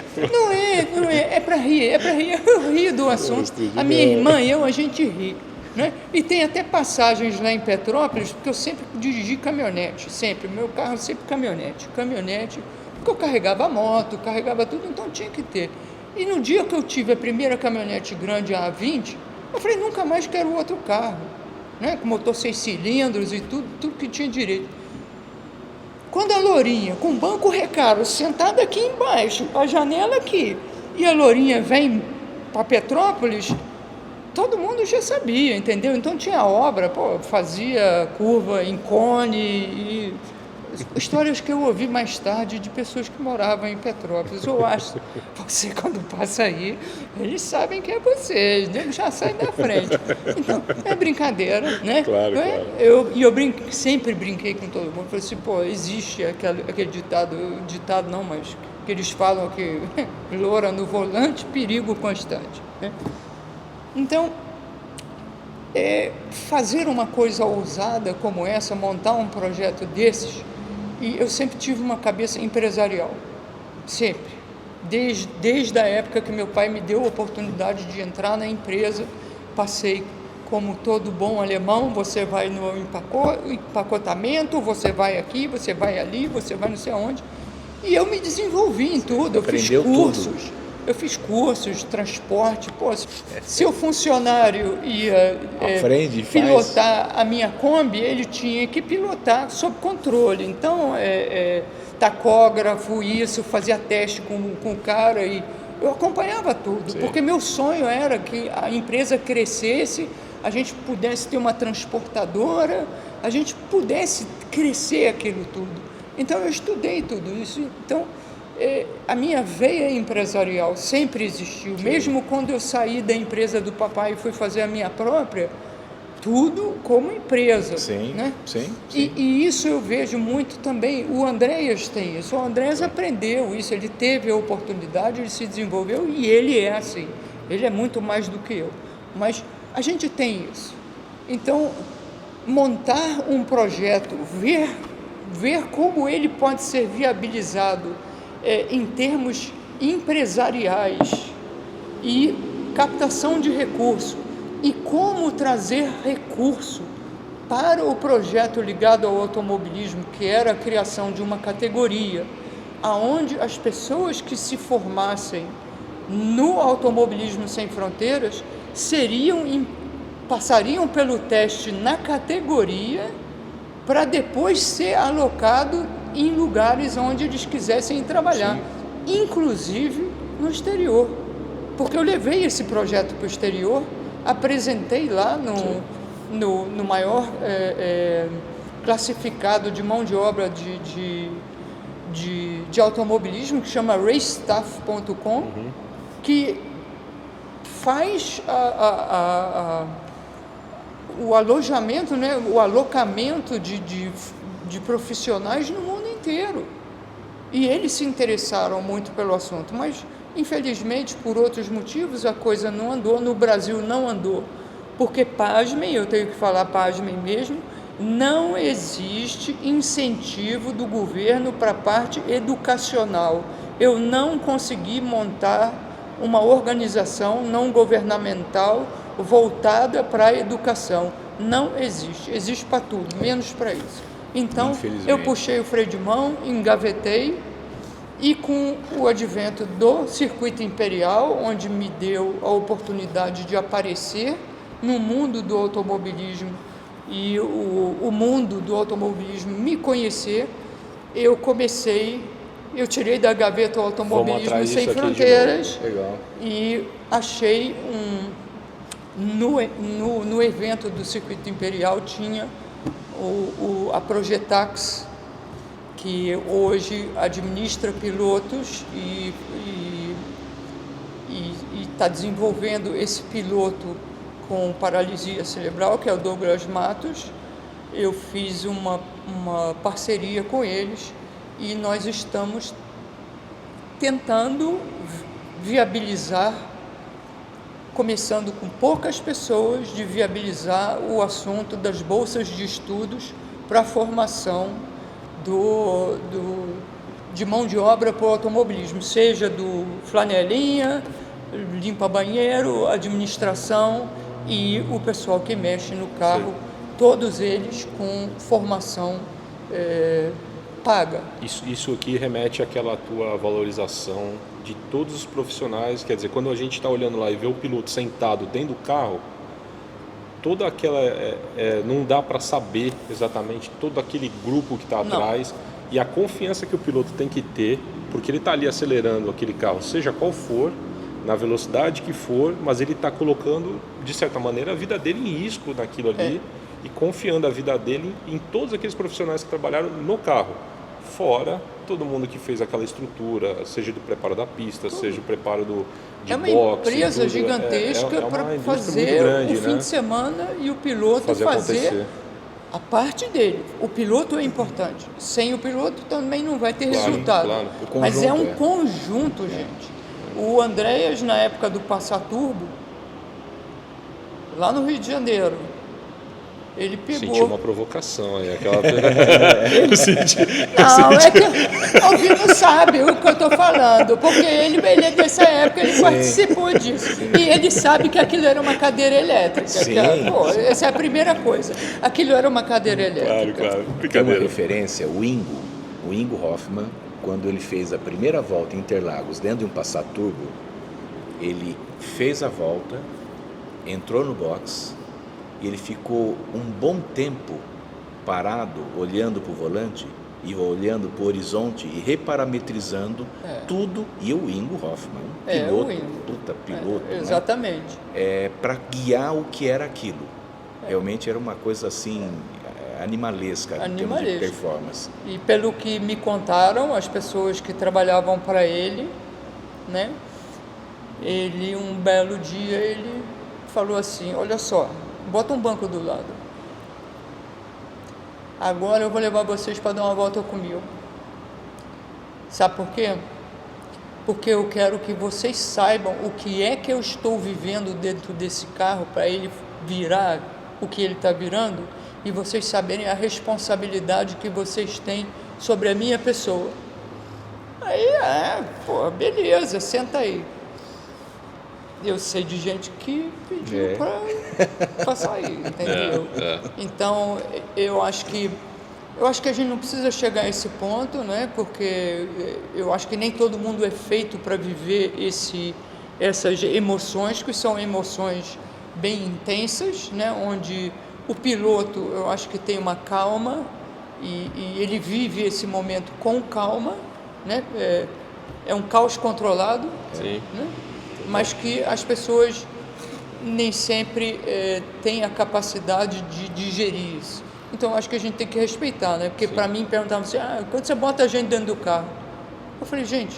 Não é, é para rir, eu rio do assunto. A minha irmã e eu, a gente ri. Né? E tem até passagens lá em Petrópolis, porque eu sempre dirigi caminhonete, sempre, meu carro sempre caminhonete, porque eu carregava moto, carregava tudo, então tinha que ter. E no dia que eu tive a primeira caminhonete grande, a A20, eu falei, nunca mais quero outro carro, né? Com motor 6 cilindros e tudo que tinha direito. Quando a Lourinha, com o banco recaro, sentada aqui embaixo, a janela aqui, e a Lourinha vem para Petrópolis, todo mundo já sabia, entendeu? Então tinha obra, fazia curva em cone e histórias que eu ouvi mais tarde de pessoas que moravam em Petrópolis. Eu acho, você quando passa aí, eles sabem que é você, eles já saem da frente. Então, é brincadeira, né? Claro, claro. Eu sempre brinquei com todo mundo. Falei assim, existe aquele ditado não, mas que eles falam que loura no volante, perigo constante, né? Então, fazer uma coisa ousada como essa, montar um projeto desses, e eu sempre tive uma cabeça empresarial, sempre, desde a época que meu pai me deu a oportunidade de entrar na empresa, passei como todo bom alemão, você vai no empacotamento, você vai aqui, você vai ali, você vai não sei aonde, e eu me desenvolvi em tudo, eu fiz cursos. Tudo. Eu fiz cursos de transporte, se o funcionário ia pilotar a minha Kombi, ele tinha que pilotar sob controle. Então, tacógrafo, fazia teste com o cara e eu acompanhava tudo, porque meu sonho era que a empresa crescesse, a gente pudesse ter uma transportadora, a gente pudesse crescer aquilo tudo. Então, eu estudei tudo isso. Então, a minha veia empresarial sempre existiu, mesmo quando eu saí da empresa do papai e fui fazer a minha própria, tudo como empresa. Sim, né? sim. E isso eu vejo muito também, o Andréas tem isso, o Andréas aprendeu isso, ele teve a oportunidade, ele se desenvolveu e ele é assim, ele é muito mais do que eu, mas a gente tem isso. Então, montar um projeto, ver como ele pode ser viabilizado em termos empresariais e captação de recurso e como trazer recurso para o projeto ligado ao automobilismo, que era a criação de uma categoria aonde as pessoas que se formassem no automobilismo sem fronteiras passariam pelo teste na categoria para depois ser alocado em lugares onde eles quisessem trabalhar, inclusive no exterior, porque eu levei esse projeto para o exterior, apresentei lá no maior classificado de mão de obra de automobilismo, que chama racestaff.com, que faz o alojamento, né, o alocamento de profissionais no mundo inteiro. E eles se interessaram muito pelo assunto, mas infelizmente por outros motivos a coisa não andou, no Brasil não andou, porque pasmem, eu tenho que falar pasmem mesmo, não existe incentivo do governo para a parte educacional. Eu não consegui montar uma organização não governamental voltada para a educação. Não existe, existe para tudo, menos para isso. Então, eu puxei o freio de mão, engavetei, e com o advento do Circuito Imperial, onde me deu a oportunidade de aparecer no mundo do automobilismo e o mundo do automobilismo me conhecer, eu tirei da gaveta o automobilismo sem fronteiras e achei no evento do Circuito Imperial tinha a Projetax, que hoje administra pilotos e está desenvolvendo esse piloto com paralisia cerebral, que é o Douglas Matos, eu fiz uma parceria com eles e nós estamos tentando viabilizar, começando com poucas pessoas, de viabilizar o assunto das bolsas de estudos para a formação de mão de obra para o automobilismo, seja do flanelinha, limpa banheiro, administração e o pessoal que mexe no carro, sim, todos eles com formação paga. Isso aqui remete àquela tua valorização de todos os profissionais, quer dizer, quando a gente está olhando lá e vê o piloto sentado dentro do carro, toda aquela, não dá para saber exatamente todo aquele grupo que está atrás e a confiança que o piloto tem que ter, porque ele está ali acelerando aquele carro, seja qual for, na velocidade que for, mas ele está colocando, de certa maneira, a vida dele em risco naquilo ali e confiando a vida dele em todos aqueles profissionais que trabalharam no carro. Fora todo mundo que fez aquela estrutura, seja do preparo da pista, seja o preparo de boxe. É uma empresa gigantesca para fazer grande, o fim de semana e o piloto fazer a parte dele. O piloto é importante. Sem o piloto também não vai ter resultado. Claro. Mas é um conjunto, gente. O Andréas, na época do Passat Turbo, lá no Rio de Janeiro, ele pegou... Senti uma provocação aí, aquela... Não, é que alguém não sabe o que eu estou falando, porque ele é dessa época, ele participou disso. E ele sabe que aquilo era uma cadeira elétrica. Essa é a primeira coisa. Aquilo era uma cadeira elétrica. Claro. Tem uma referência, o Ingo Hoffmann, quando ele fez a primeira volta em Interlagos dentro de um Passat Turbo, ele fez a volta, entrou no box e ele ficou um bom tempo parado, olhando para o volante e olhando para o horizonte e reparametrizando tudo. E o Ingo Hoffmann, piloto, exatamente. Para guiar o que era aquilo. Realmente era uma coisa assim... animalesca em termos de performance. E pelo que me contaram, as pessoas que trabalhavam para ele, né? Ele, um belo dia, ele falou assim, olha só, bota um banco do lado. Agora eu vou levar vocês para dar uma volta comigo. Sabe por quê? Porque eu quero que vocês saibam o que é que eu estou vivendo dentro desse carro para ele virar o que ele está virando, e vocês saberem a responsabilidade que vocês têm sobre a minha pessoa. Aí, beleza, senta aí. Eu sei de gente que pediu para sair, entendeu? Então, eu acho que a gente não precisa chegar a esse ponto, né? Porque eu acho que nem todo mundo é feito para viver essas emoções, que são emoções bem intensas, né? Onde o piloto, eu acho que tem uma calma e ele vive esse momento com calma, né? É um caos controlado, sim, né? Mas que as pessoas nem sempre têm a capacidade de digerir isso. Então, acho que a gente tem que respeitar, né? Porque para mim perguntavam assim, quando você bota a gente dentro do carro? Eu falei, gente,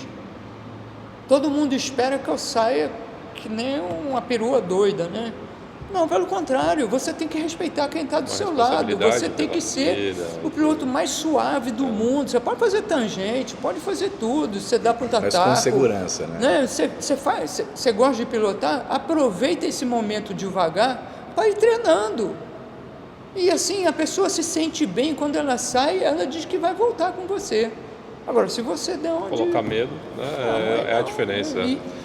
todo mundo espera que eu saia que nem uma perua doida, né? Não, pelo contrário, você tem que respeitar quem está do seu lado, você tem que ser o piloto mais suave do mundo, você pode fazer tangente, pode fazer tudo, você dá para o taco. Mas com segurança, né? Você gosta de pilotar, aproveita esse momento devagar para ir treinando. E assim, a pessoa se sente bem, quando ela sai, ela diz que vai voltar com você. Agora, se você der onde... Colocar medo, né? É a diferença.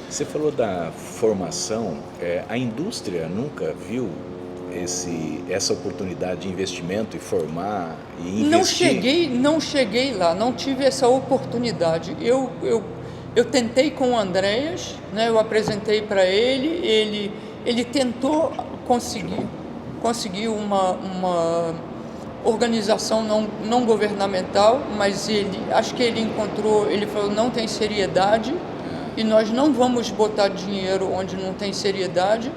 Você falou da formação, a indústria nunca viu essa oportunidade de investimento e formar e investir? Não cheguei lá, não tive essa oportunidade. Eu tentei com o Andréas, né, eu apresentei para ele tentou conseguir uma organização não governamental, mas acho que ele falou, não tem seriedade, e nós não vamos botar dinheiro onde não tem seriedade,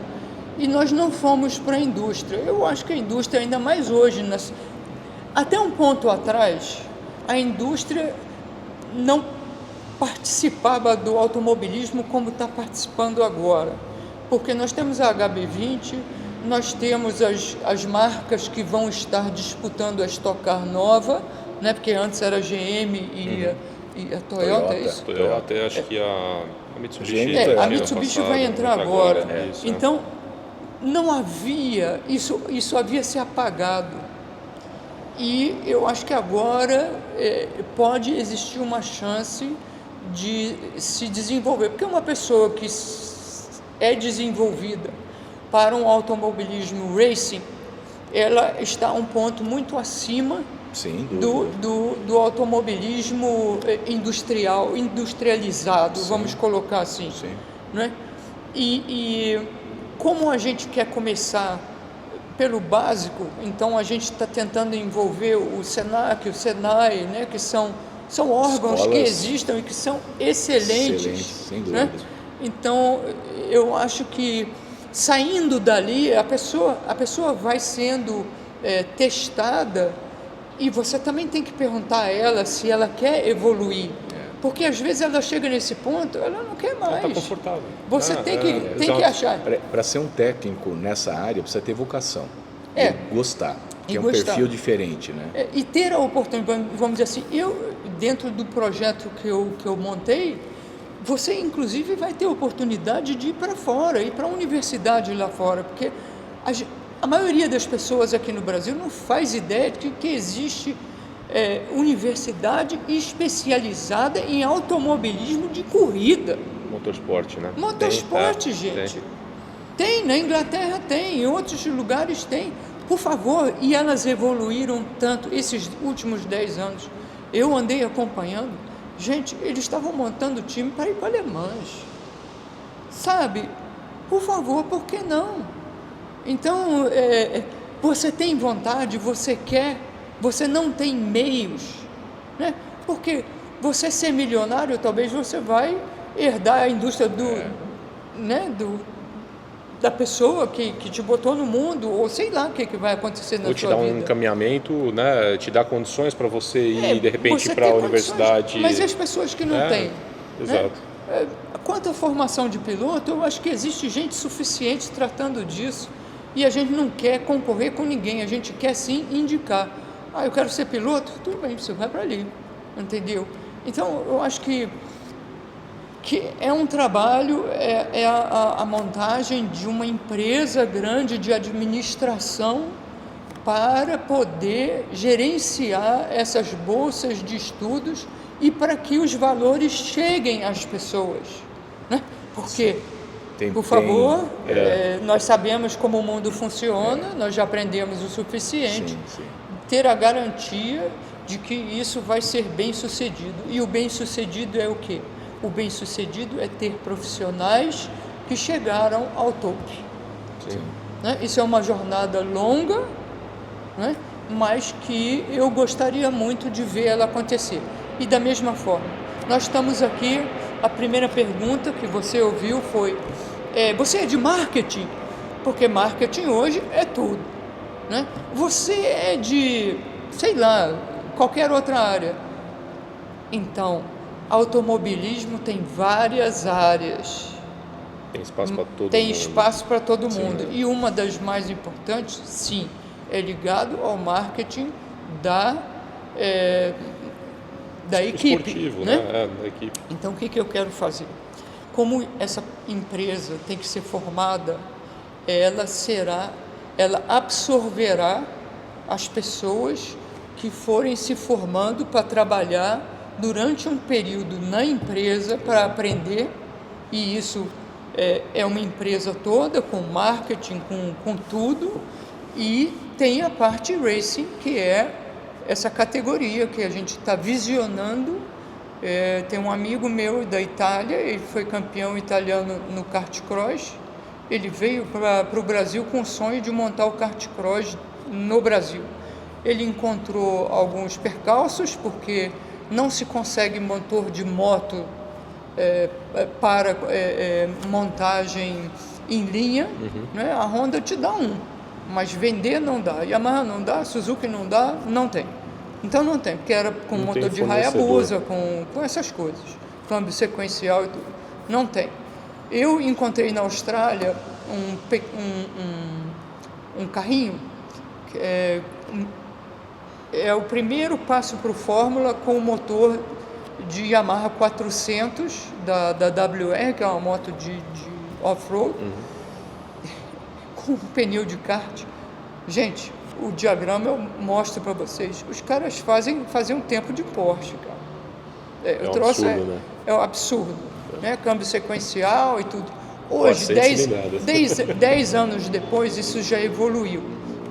e nós não fomos para a indústria. Eu acho que a indústria, ainda mais hoje, até um ponto atrás, a indústria não participava do automobilismo como está participando agora, porque nós temos a HB20, nós temos as marcas que vão estar disputando a Stock Car nova, né? Porque antes era a GM e a Toyota, é isso? Toyota, acho que a Mitsubishi. A Mitsubishi vai entrar agora. Isso, então, não havia, isso havia se apagado. E eu acho que agora pode existir uma chance de se desenvolver. Porque uma pessoa que é desenvolvida para um automobilismo racing, ela está um ponto muito acima do automobilismo industrializado, vamos colocar assim. Sim. Né? E como a gente quer começar pelo básico, então a gente está tentando envolver o SENAC, o SENAI, né? Que são órgãos que existem e que são excelentes. Sem dúvida. Né? Então, eu acho que saindo dali, a pessoa vai sendo testada, e você também tem que perguntar a ela se ela quer evoluir. Porque às vezes ela chega nesse ponto, ela não quer mais. Ela está confortável. Você tem que achar. Para ser um técnico nessa área, precisa ter vocação. E gostar. Que é um perfil diferente, né? E ter a oportunidade, vamos dizer assim, dentro do projeto que eu montei, você inclusive vai ter a oportunidade de ir para fora, ir para a universidade lá fora, porque a maioria das pessoas aqui no Brasil não faz ideia de que existe universidade especializada em automobilismo de corrida. Motorsport, né? Motorsport, gente. Tem, na Inglaterra tem, em outros lugares tem. Por favor, e elas evoluíram tanto, esses últimos 10 anos. Eu andei acompanhando, gente, eles estavam montando time para ir para Le Mans. Sabe? Por favor, por que não? Então, você tem vontade, você quer, você não tem meios, né? Porque você ser milionário, talvez você vai herdar a indústria da pessoa que te botou no mundo, ou sei lá o que vai acontecer na sua vida. Ou te dar um encaminhamento, né? Te dar condições para você ir, de repente, para a universidade. Mas e as pessoas que não têm? Exato. Né? Quanto à formação de piloto, eu acho que existe gente suficiente tratando disso, e a gente não quer concorrer com ninguém, a gente quer sim indicar. Eu quero ser piloto? Tudo bem, você vai para ali, entendeu? Então, eu acho que é um trabalho, a montagem de uma empresa grande de administração para poder gerenciar essas bolsas de estudos e para que os valores cheguem às pessoas, né? Porque, por favor, nós sabemos como o mundo funciona, nós já aprendemos o suficiente, ter a garantia de que isso vai ser bem sucedido. E o bem sucedido é o quê? O bem-sucedido é ter profissionais que chegaram ao topo. Né? Isso é uma jornada longa, né? Mas que eu gostaria muito de ver ela acontecer. E da mesma forma, nós estamos aqui, a primeira pergunta que você ouviu foi, você é de marketing? Porque marketing hoje é tudo. Né? Você é de, sei lá, qualquer outra área. Então, automobilismo tem várias áreas. Tem espaço para todo mundo. Tem espaço para todo mundo. E uma das mais importantes, sim, é ligado ao marketing da equipe. Esportivo, né? Da equipe. Então, o que eu quero fazer? Como essa empresa tem que ser formada, ela absorverá as pessoas que forem se formando para trabalhar durante um período na empresa para aprender, e isso é uma empresa toda, com marketing, com tudo, e tem a parte racing, que é essa categoria que a gente está visionando. Tem um amigo meu da Itália, ele foi campeão italiano no kart cross, ele veio para o Brasil com o sonho de montar o kart cross no Brasil. Ele encontrou alguns percalços, porque não se consegue motor de moto para montagem em linha, né? A Honda te dá mas vender não dá, Yamaha não dá, Suzuki não dá, não tem. Então não tem, porque era com motor de Hayabusa, com essas coisas, câmbio sequencial e tudo. Não tem. Eu encontrei na Austrália um carrinho, que é o primeiro passo para o Fórmula com o motor de Yamaha 400 da WR, que é uma moto de off-road, com um pneu de kart. Gente, o diagrama eu mostro para vocês. Os caras fazem um tempo de Porsche, cara. É um absurdo, né? É um absurdo, né? Câmbio sequencial e tudo. Hoje, 400 10 anos depois, isso já evoluiu.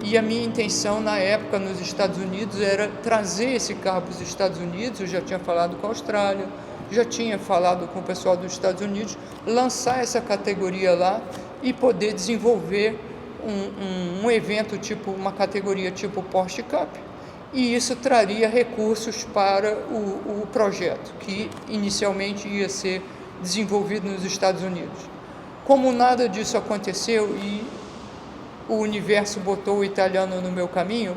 E a minha intenção na época nos Estados Unidos era trazer esse carro para os Estados Unidos. Eu já tinha falado com a Austrália, já tinha falado com o pessoal dos Estados Unidos, lançar essa categoria lá e poder desenvolver um evento tipo, uma categoria tipo Porsche Cup, e isso traria recursos para o projeto, que inicialmente ia ser desenvolvido nos Estados Unidos. Como nada disso aconteceu e o universo botou o italiano no meu caminho,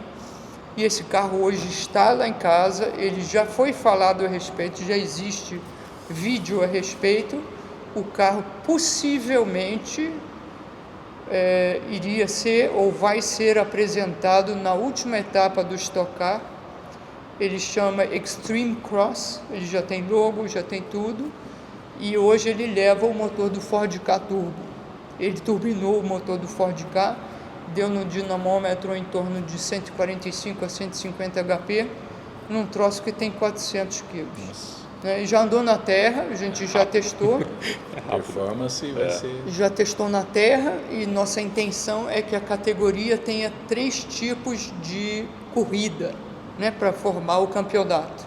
e esse carro hoje está lá em casa, ele já foi falado a respeito, já existe vídeo a respeito, o carro possivelmente iria ser ou vai ser apresentado na última etapa do Stock Car. Ele chama Extreme Cross, ele já tem logo, já tem tudo, e hoje ele leva o motor do Ford Ka Turbo. Ele turbinou o motor do Ford Ka, deu no dinamômetro em torno de 145 a 150 HP, num troço que tem 400 quilos. E já andou na terra, a gente já testou. A performance vai ser... Já testou na terra, e nossa intenção é que a categoria tenha 3 tipos de corrida, né, para formar o campeonato.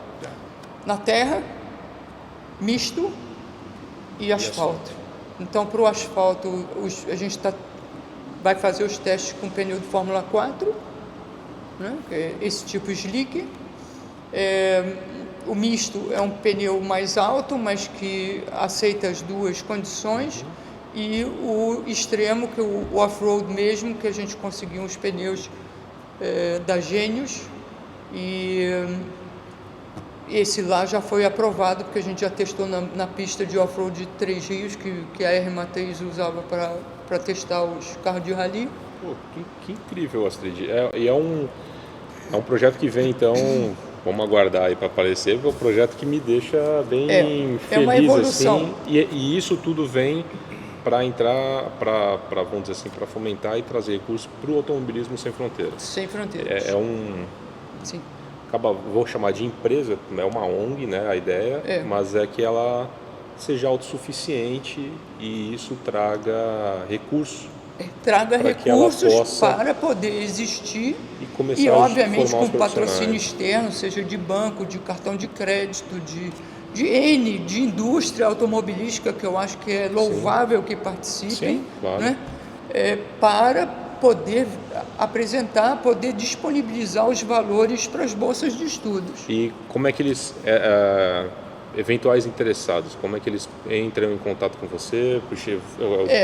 Na terra, misto e asfalto. Então, para o asfalto, a gente vai fazer os testes com pneu de Fórmula 4, né, que é esse tipo slick. O misto é um pneu mais alto, mas que aceita as duas condições, e o extremo, que é o off-road mesmo, que a gente conseguiu uns pneus da Genius, e esse lá já foi aprovado, porque a gente já testou na pista de off-road de Três Rios, que a R-Mateis usava para testar os carros de rally. Pô, que incrível, Astrid. E é um projeto que vem, então... Vamos aguardar aí para aparecer, é um projeto que me deixa bem feliz, é uma evolução. Assim, e isso tudo vem para entrar, para vamos dizer assim, para fomentar e trazer recursos para o automobilismo sem fronteiras. Sem fronteiras. Sim. Vou chamar de empresa, é uma ONG, né, a ideia, mas é que ela seja autossuficiente e isso traga recursos. Traga recursos para poder existir e obviamente com patrocínio externo, seja de banco, de cartão de crédito, de indústria automobilística, que eu acho que é louvável que participem. Sim, claro. Né? Para poder apresentar, poder disponibilizar os valores para as bolsas de estudos. E como é que eles... eventuais interessados, como é que eles entram em contato com você?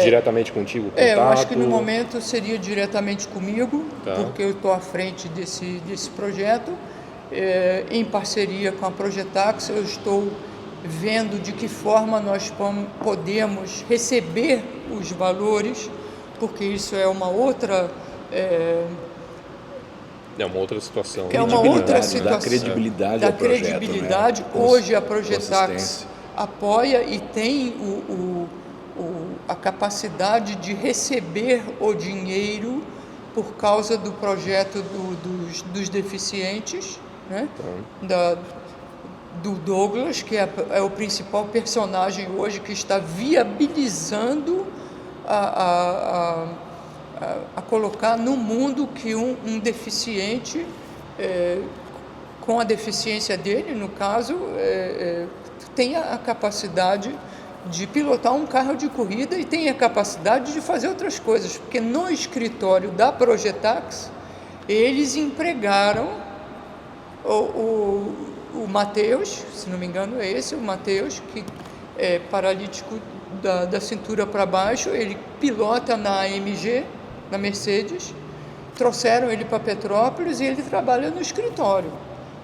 Diretamente contigo? Eu acho que no momento seria diretamente comigo, tá, porque eu estou à frente desse projeto, em parceria com a Projetax. Eu estou vendo de que forma nós podemos receber os valores, porque isso é uma outra... É uma outra situação. É uma outra situação. Da credibilidade da ao projeto, credibilidade. Né? Hoje a Projetax apoia e tem a capacidade de receber o dinheiro por causa do projeto dos deficientes, né? Do Douglas, que é o principal personagem hoje que está viabilizando a colocar no mundo que um deficiente, com a deficiência dele, no caso, tenha a capacidade de pilotar um carro de corrida e tenha a capacidade de fazer outras coisas, porque no escritório da Projetax, eles empregaram o Matheus, se não me engano é esse, o Matheus, que é paralítico da cintura para baixo, ele pilota na AMG, na Mercedes, trouxeram ele para Petrópolis e ele trabalha no escritório.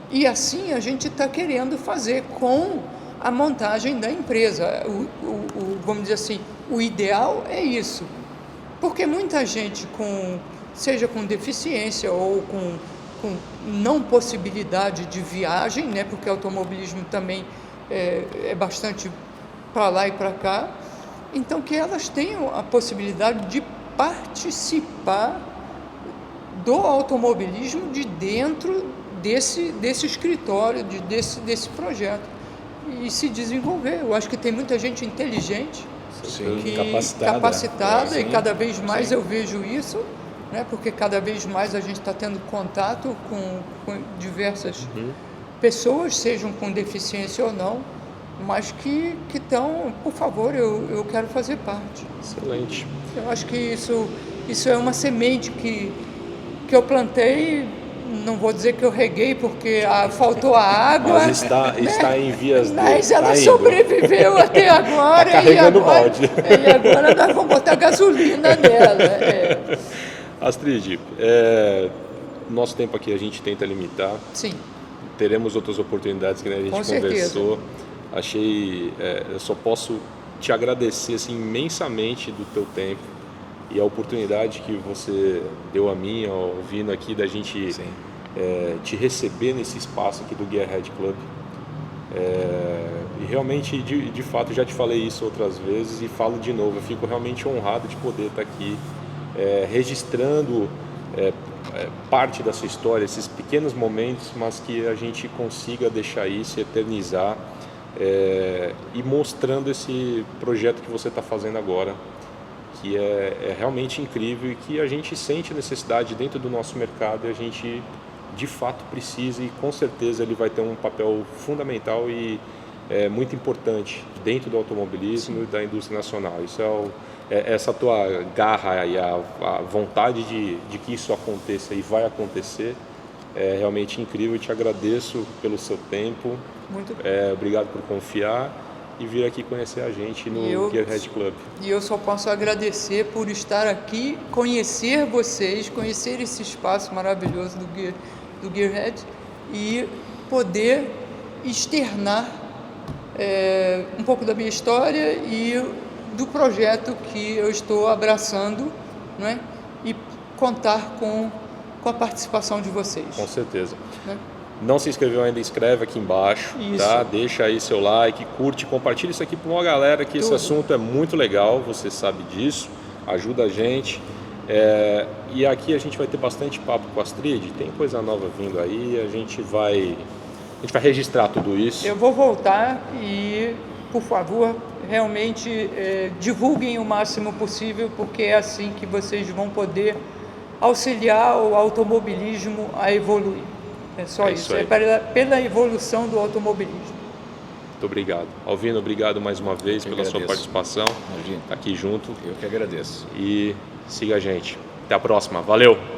E assim a gente está querendo fazer com a montagem da empresa. Vamos dizer assim, o ideal é isso. Porque muita gente com seja com deficiência ou com não possibilidade de viagem, né, porque o automobilismo também é bastante para lá e para cá, então que elas tenham a possibilidade de participar do automobilismo de dentro desse escritório, desse projeto, e se desenvolver. Eu acho que tem muita gente inteligente, Sim, capacitada sim, e cada vez mais sim. eu vejo isso, né, porque cada vez mais a gente está tendo contato com diversas pessoas, sejam com deficiência ou não, mas que estão, por favor, eu quero fazer parte. Excelente. Eu acho que isso é uma semente que eu plantei, não vou dizer que eu reguei porque faltou a água. Mas está em vias de... Mas ela tá indo. sobreviveu até agora. Tá carregando e agora, balde. E agora nós vamos botar gasolina nela. Astrid, nosso tempo aqui a gente tenta limitar. Sim. Teremos outras oportunidades que, né, a gente Com conversou. Achei, eu só posso te agradecer assim, imensamente do teu tempo e a oportunidade que você deu a mim, ouvindo aqui, da gente te receber nesse espaço aqui do Gearhead Club. E realmente, de fato, já te falei isso outras vezes e falo de novo, eu fico realmente honrado de poder estar aqui registrando parte da sua história, esses pequenos momentos, mas que a gente consiga deixar isso, eternizar e mostrando esse projeto que você está fazendo agora, que é realmente incrível e que a gente sente necessidade dentro do nosso mercado e a gente de fato precisa, e com certeza ele vai ter um papel fundamental e muito importante dentro do automobilismo e da indústria nacional. Isso essa tua garra e a vontade de que isso aconteça e vai acontecer é realmente incrível. Eu te agradeço pelo seu tempo. Muito Obrigado por confiar e vir aqui conhecer a gente no Gearhead Club. E eu só posso agradecer por estar aqui, conhecer vocês, conhecer esse espaço maravilhoso do Gearhead e poder externar um pouco da minha história e do projeto que eu estou abraçando, né? E contar com a participação de vocês. Com certeza. Né? Não se inscreveu ainda, inscreve aqui embaixo, tá? Deixa aí seu like, curte, compartilha isso aqui para uma galera que esse assunto é muito legal, você sabe disso, ajuda a gente. E aqui a gente vai ter bastante papo com a Astrid, tem coisa nova vindo aí, a gente vai registrar tudo isso. Eu vou voltar e, por favor, realmente divulguem o máximo possível, porque é assim que vocês vão poder auxiliar o automobilismo a evoluir. É só isso. Pela evolução do automobilismo. Muito obrigado. Alvino, obrigado mais uma vez pela sua participação. Imagina. Aqui junto. Eu que agradeço. E siga a gente. Até a próxima. Valeu!